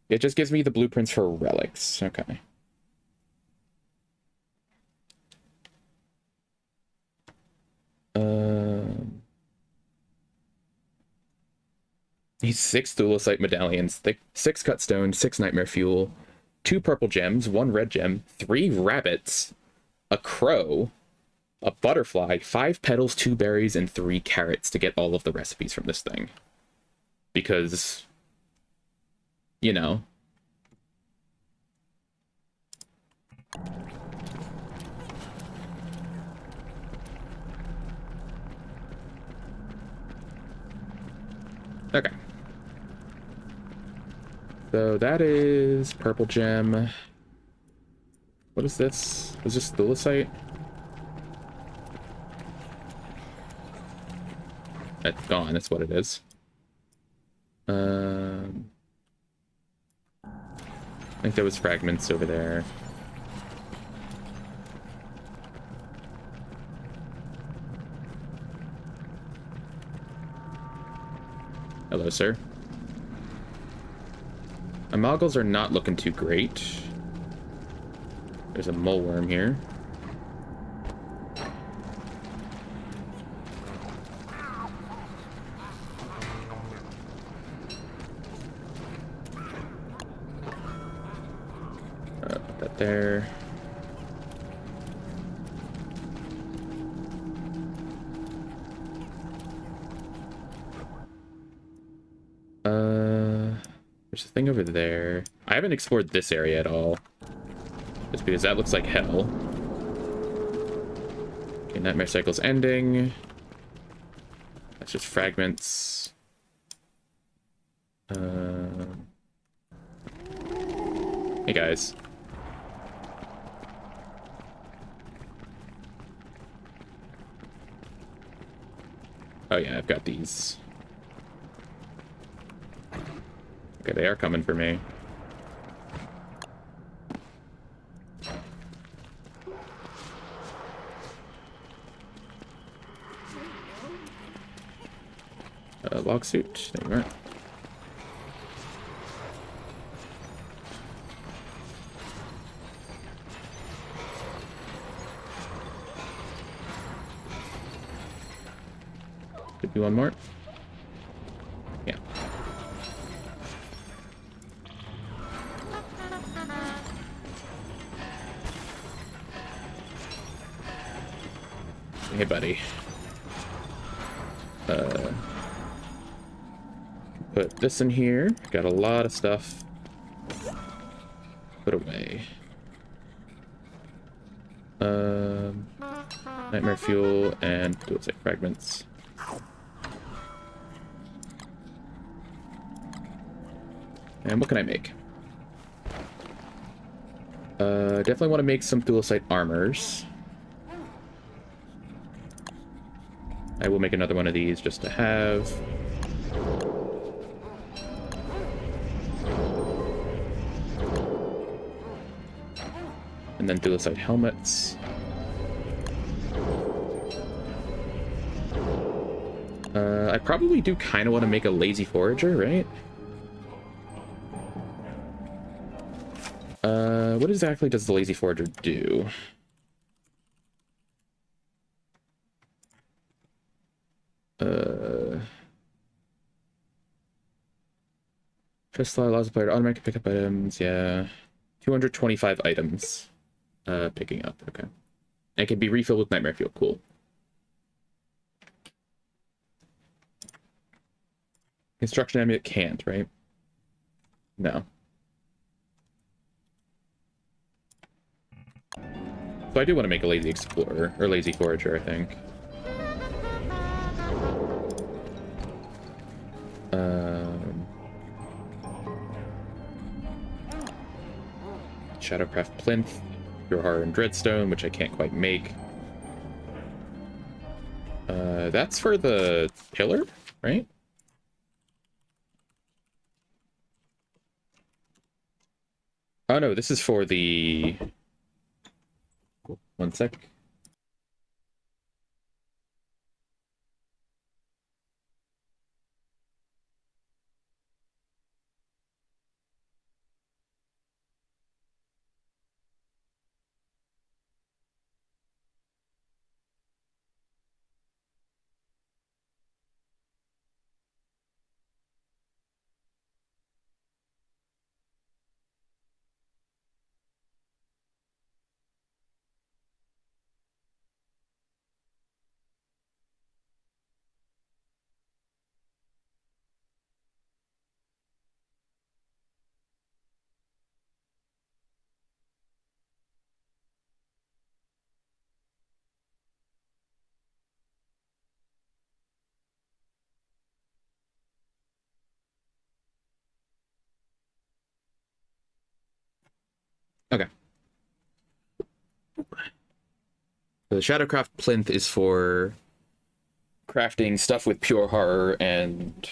It just gives me the blueprints for relics. Okay. These 6 thulecite medallions, 6 cut stone, 6 nightmare fuel, 2 purple gems, 1 red gem, 3 rabbits, a crow, a butterfly, 5 petals, 2 berries, and 3 carrots to get all of the recipes from this thing. Because, you know. Okay. So that is purple gem. What is this? Is this thulecite? That's gone, that's what it is. I think there was fragments over there. Hello, sir. My moggles are not looking too great. There's a mole worm here. Put that there. There's a thing over there. I haven't explored this area at all. Just because that looks like hell. Okay, Nightmare Cycle's ending. That's just fragments. Hey guys. Oh yeah, I've got these. Okay, they are coming for me. Log suit. There you are. Could be one more. Yeah. Hey, buddy. Put this in here. Got a lot of stuff. Put away. Nightmare fuel and thulecite fragments. And what can I make? Definitely want to make some thulecite armors. I will make another one of these just to have. And then thulecite helmets. I probably do kind of want to make a lazy forager, right? What exactly does the lazy forager do? Chest slot allows the player to automatically pick up items, yeah. 225 items. Picking up, okay. And it can be refilled with nightmare fuel, cool. Construction amulet can't, right? No. So I do want to make a lazy explorer, or lazy forager, I think. Shadowcraft plinth, pure horror and dreadstone, which I can't quite make. That's for the pillar, right? Oh no, this is for the... One sec. Okay. The Shadowcraft plinth is for crafting stuff with pure horror and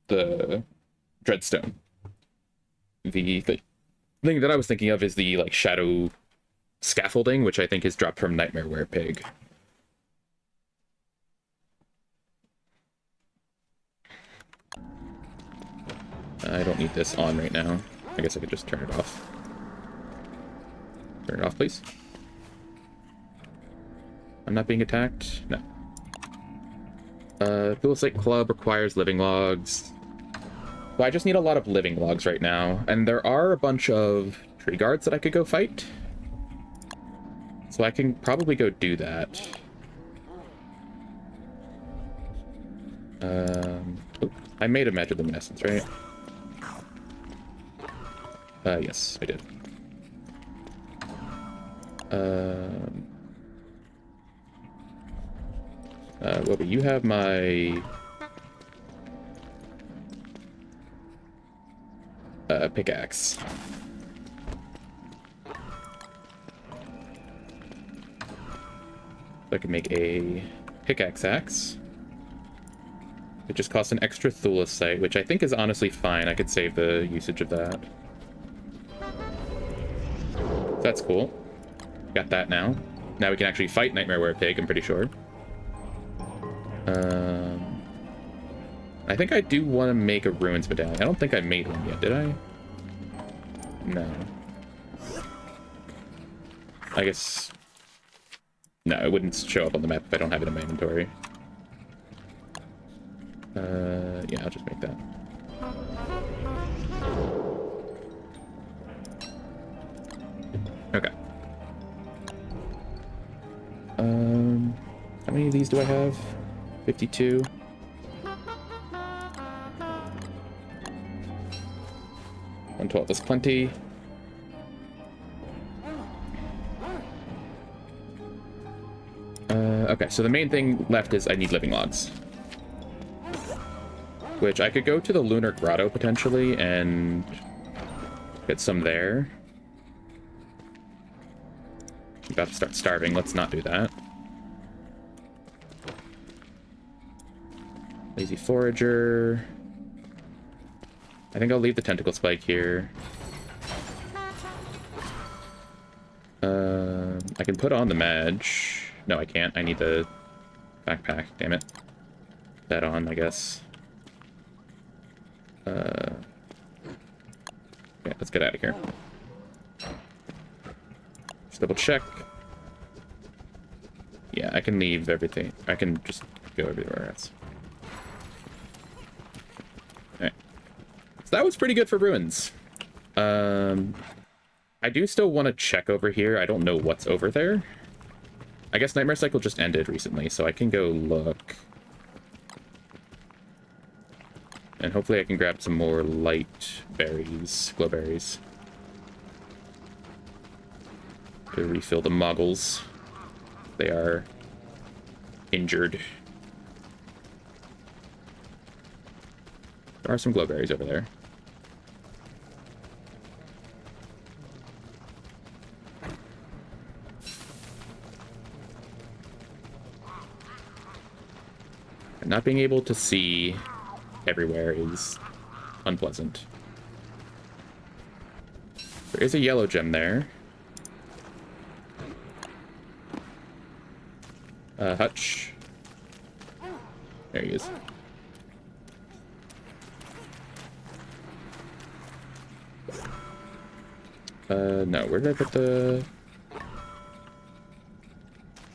the dreadstone. The thing that I was thinking of is the like shadow scaffolding, which I think is dropped from Nightmare Werepig. I don't need this on right now. I guess I could just turn it off. Turn it off, please. I'm not being attacked? No. Dual Slate Club requires living logs. So I just need a lot of living logs right now. And there are a bunch of tree guards that I could go fight. So I can probably go do that. I made a magic luminescence, right? Yes, I did. Wilbur, you have my pickaxe. So I can make a pickaxe axe. It just costs an extra thulicite, which I think is honestly fine. I could save the usage of that. So that's cool. Got that now. Now we can actually fight Nightmare Werepig, I'm pretty sure. I think I do want to make a Ruins Medallion. I don't think I made one yet, did I? No. I guess... No, it wouldn't show up on the map if I don't have it in my inventory. Yeah, I'll just make that. Okay. How many of these do I have? 52. $112 is plenty. Okay, so the main thing left is I need living logs. Which I could go to the Lunar Grotto potentially and get some there. I'm about to start starving. Let's not do that. Lazy Forager. I think I'll leave the Tentacle Spike here. I can put on the Madge. No, I can't. I need the backpack. Damn it. Put that on, I guess. Yeah, let's get out of here. Just double check. Yeah, I can leave everything. I can just go everywhere else. Alright. So that was pretty good for ruins. I do still want to check over here. I don't know what's over there. I guess Nightmare Cycle just ended recently, so I can go look. And hopefully I can grab some more light berries, glowberries. To refill the moggles. They are injured. There are some glowberries over there. Not being able to see everywhere is unpleasant. There is a yellow gem there. Hutch. There he is. No, where did I put the...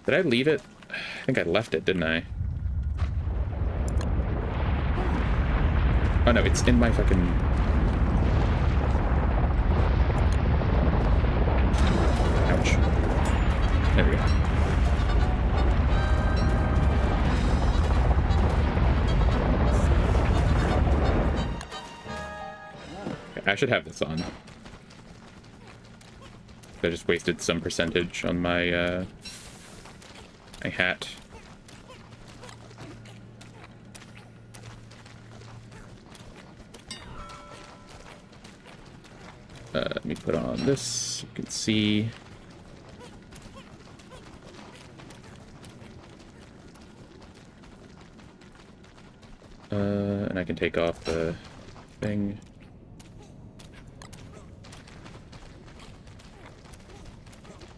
Did I leave it? I think I left it, didn't I? Oh no, it's in my fucking... Ouch. There we go. Okay, I should have this on. I just wasted some percentage on my, my hat. Let me put on this. You can see. And I can take off the thing.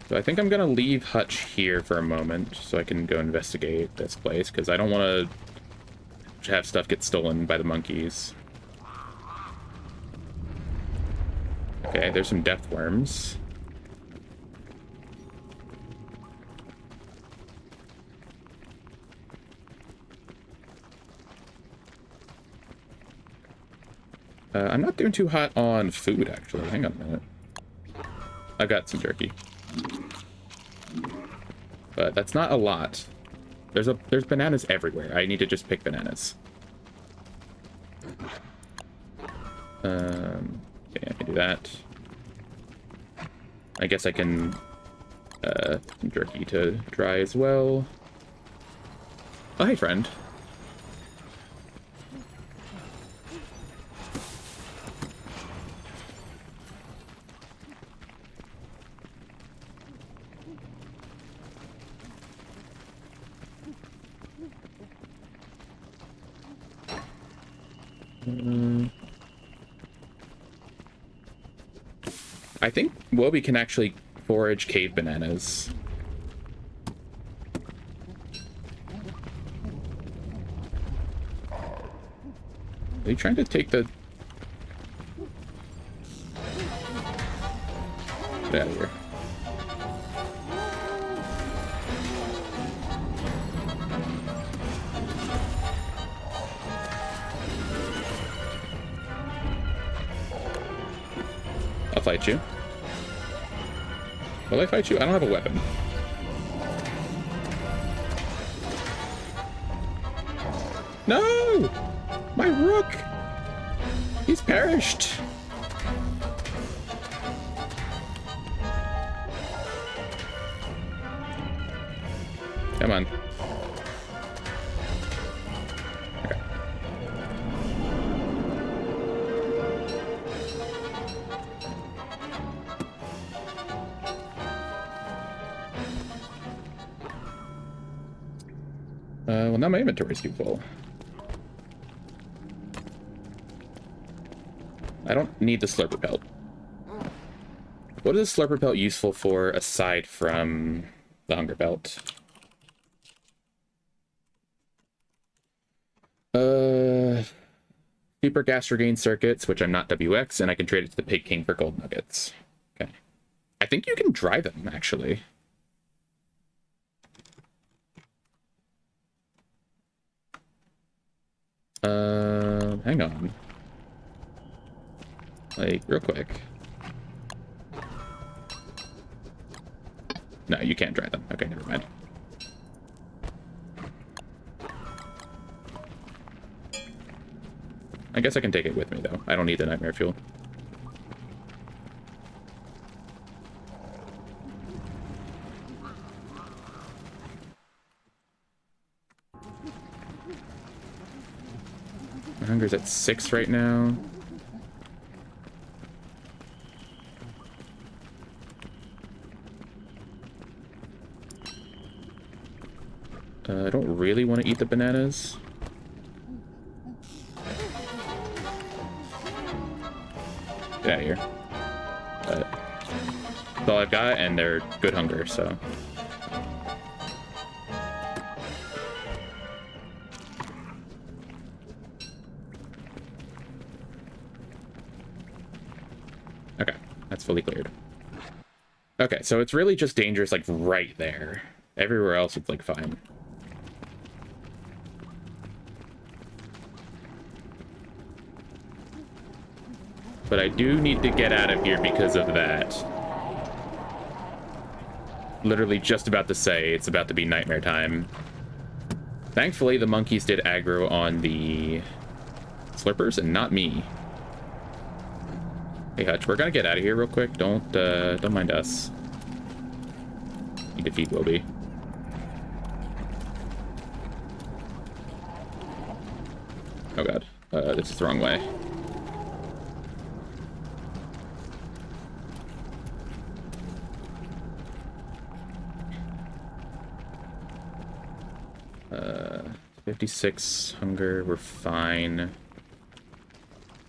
So I think I'm gonna leave Hutch here for a moment so I can go investigate this place, because I don't want to have stuff get stolen by the monkeys. Okay, there's some death worms. I'm not doing too hot on food, actually. Hang on a minute. I've got some turkey. But that's not a lot. There's bananas everywhere. I need to just pick bananas. Okay, I can do that. I guess I can some jerky to dry as well. Oh, hey, friend. I think Wobie can actually forage cave bananas. Are you trying to take the... Get out of here. I'll fight you. Will I fight you? I don't have a weapon. No! My rook! He's perished! Come on. Okay. Well, now my inventory's too full. I don't need the slurper pelt. What is the slurper pelt useful for aside from the hunger belt? Super gas regain circuits, which I'm not WX, and I can trade it to the Pig King for gold nuggets. Okay. I think you can dry them, actually. Hang on. Like, real quick. No, you can't dry them. Okay, never mind. I guess I can take it with me, though. I don't need the nightmare fuel. My hunger's at 6 right now. I don't really want to eat the bananas. Get out of here. But that's all I've got, and they're good hunger, so. Okay, that's fully cleared. Okay, so it's really just dangerous, like, right there. Everywhere else, it's, like, fine. But I do need to get out of here because of that. Literally just about to say it's about to be nightmare time. Thankfully, the monkeys did aggro on the slurpers and not me. Hey, Hutch, we're gonna get out of here real quick. Don't mind us. Need to feed Wilby. Oh god, this is the wrong way. Uh, 56 hunger, we're fine.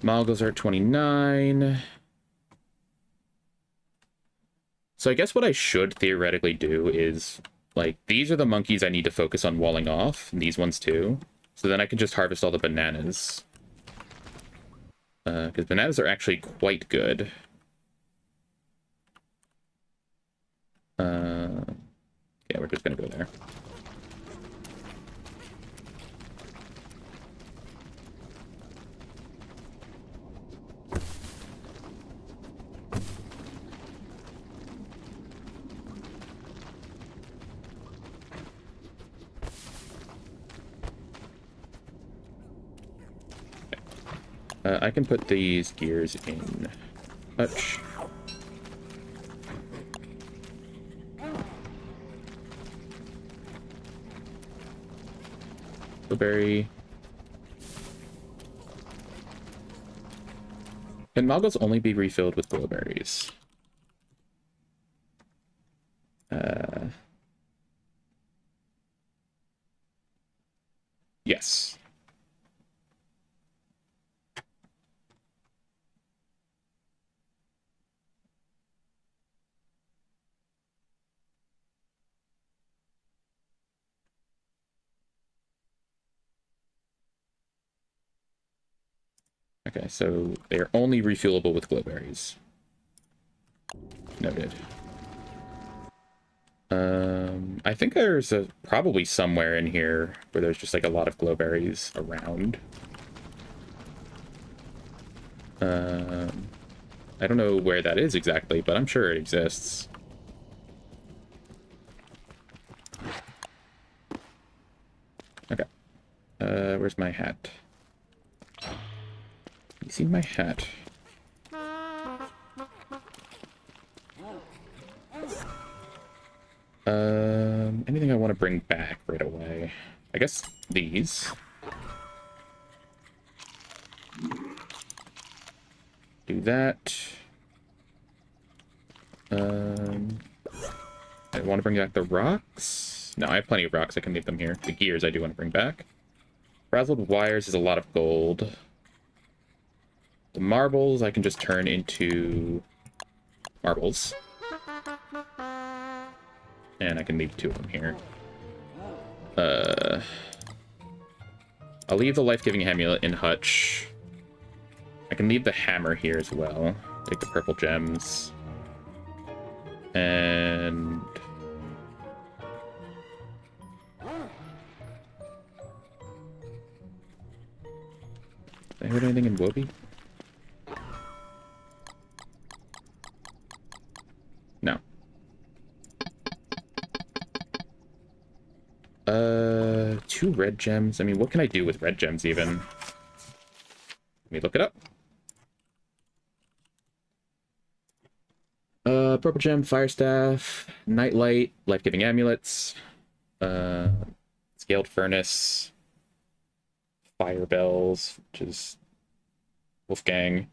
Mongols are at 29. So I guess what I should theoretically do is, like, these are the monkeys I need to focus on walling off, and these ones too. So then I can just harvest all the bananas. Because bananas are actually quite good. Yeah, we're just gonna go there. I can put these gears in Hutch. Blueberry. Can Mongols only be refilled with blueberries? Yes. Okay, so they are only refuelable with glowberries. Noted. I think there's probably somewhere in here where there's just like a lot of glowberries around. I don't know where that is exactly, but I'm sure it exists. Okay. Where's my hat? You see my hat? Anything I want to bring back right away? I guess these. Do that. I want to bring back the rocks. No, I have plenty of rocks. I can leave them here. The gears I do want to bring back. Frazzled wires is a lot of gold. The marbles I can just turn into marbles. And I can leave 2 of them here. I'll leave the life-giving amulet in Hutch. I can leave the hammer here as well. Take the purple gems. And... Did I heard anything in Woby? No. 2 red gems. I mean, what can I do with red gems even? Let me look it up. Purple gem, fire staff, nightlight, life-giving amulets, scaled furnace, fire bells, which is Wolfgang.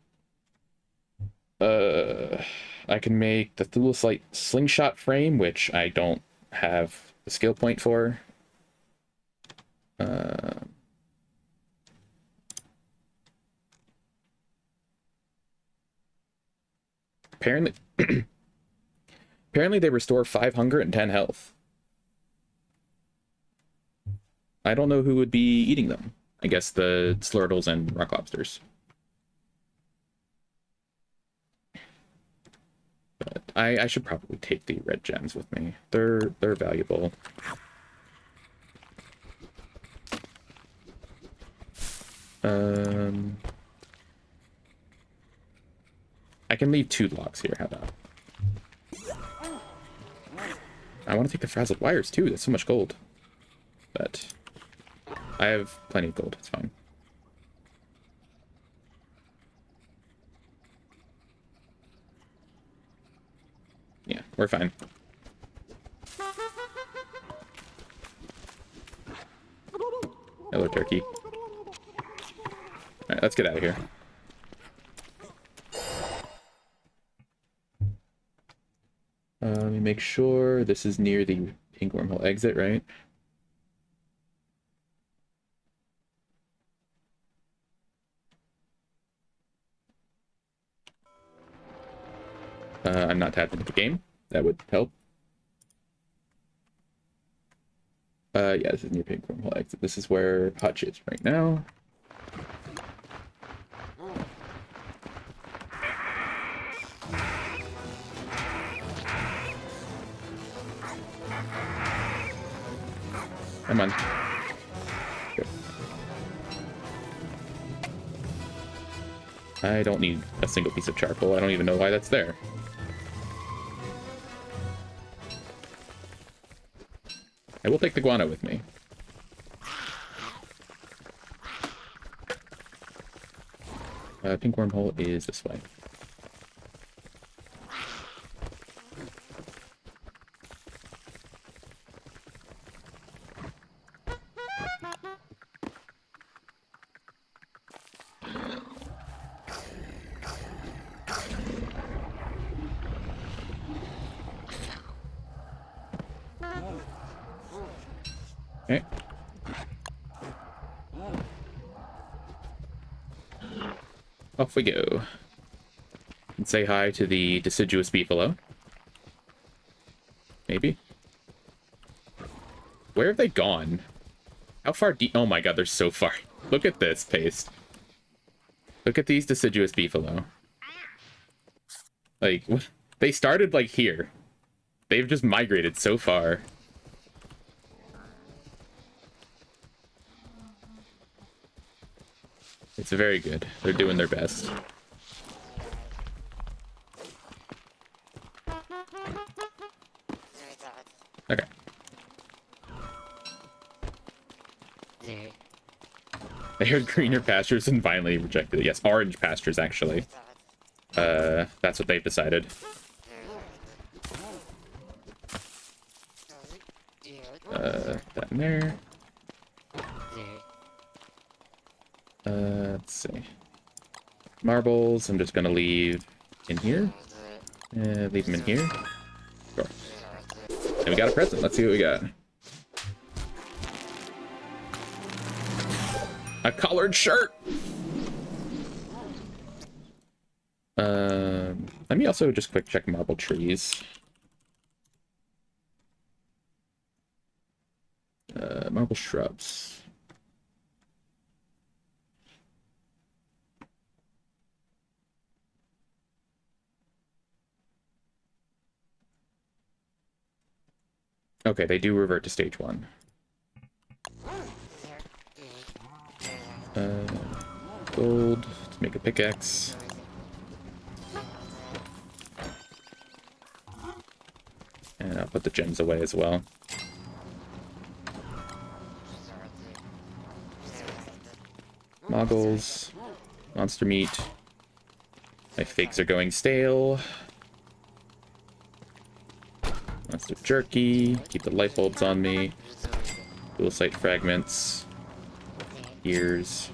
I can make the Thulusite slingshot frame, which I don't have the skill point for. Apparently, apparently they restore 5 hunger and 10 health. I don't know who would be eating them. I guess the slurtles and rock lobsters. But I should probably take the red gems with me. They're valuable. I can leave 2 logs here. How about? I want to take the frazzled wires too. That's so much gold. But I have plenty of gold. It's fine. Yeah, we're fine. Hello, turkey. Alright, let's get out of here. Let me make sure this is near the pink wormhole exit, right? I'm not tapped into the game. That would help. Yeah, this is near pink wormhole exit. This is where Hutch is right now. Come on. Good. I don't need a single piece of charcoal. I don't even know why that's there. I will take the guano with me. Pink wormhole is this way. Okay. Off we go. And say hi to the deciduous beefalo. Maybe. Where have they gone? How far deep? Oh my god, they're so far. Look at this paste. Look at these deciduous beefalo. Like, they started like here. They've just migrated so far. It's very good. They're doing their best. Okay. I heard greener pastures and finally rejected it. Yes, orange pastures, actually. That's what they've decided. That in there. Let's see. Marbles, I'm just gonna leave in here. Leave them in here. Sure. And we got a present. Let's see what we got. A collared shirt! Let me also just quick check marble trees. Marble shrubs. Okay, they do revert to stage 1. Gold to make a pickaxe. And I'll put the gems away as well. Moggles. Monster meat. My figs are going stale. Monster jerky. Keep the light bulbs on me. Dual sight fragments. Ears.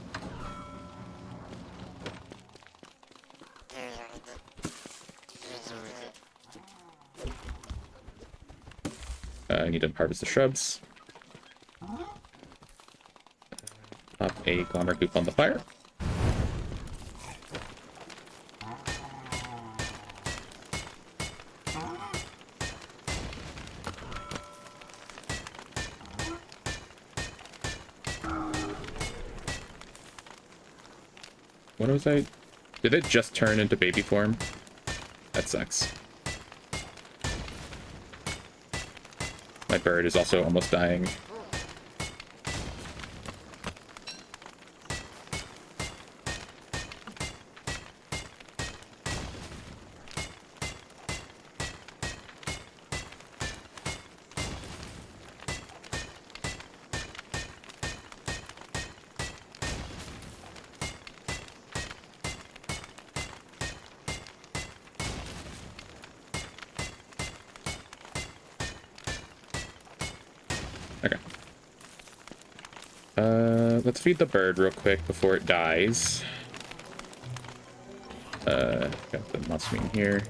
I need to harvest the shrubs. Pop a glamour goop on the fire. What was I... Did it just turn into baby form? That sucks. My bird is also almost dying. Let's feed the bird real quick before it dies. Got the mushroom here.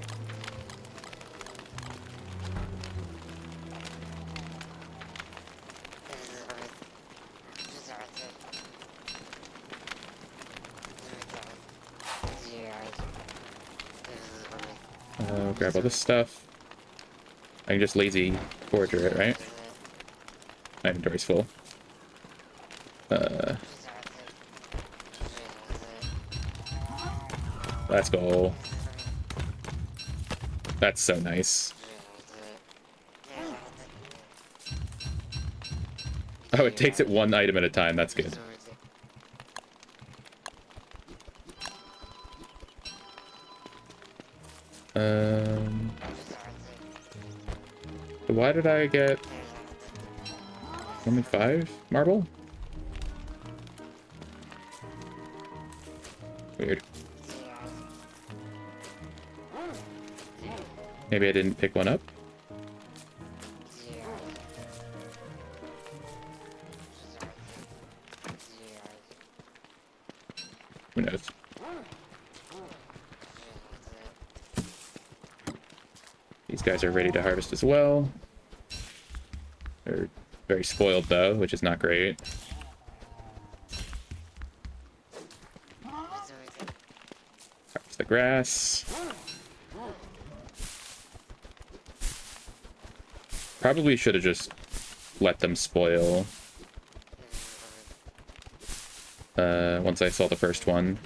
Grab all this stuff. I can just lazy forager it, right? My inventory's full. Let's go. That's so nice. Oh, it takes it one item at a time. That's good. Why did I get only 5 marble? Weird. Maybe I didn't pick one up? Who knows? These guys are ready to harvest as well. They're very spoiled though, which is not great. Harvest the grass. Probably should have just let them spoil. Once I saw the first one.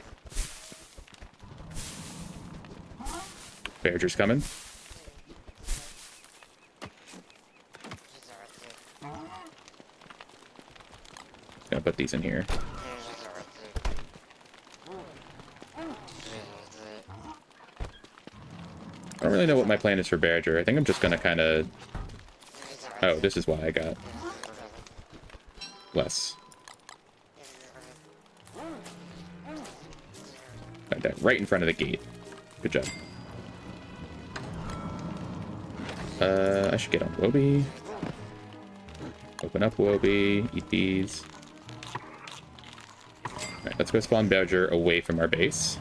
Bearger's coming. Gonna put these in here. I don't really know what my plan is for Bearger. I think I'm just gonna kind of... Oh, this is why I got less. Got that right in front of the gate. Good job. I should get on Wobie. Open up Wobie. Eat these. Alright, let's go spawn Bearger away from our base.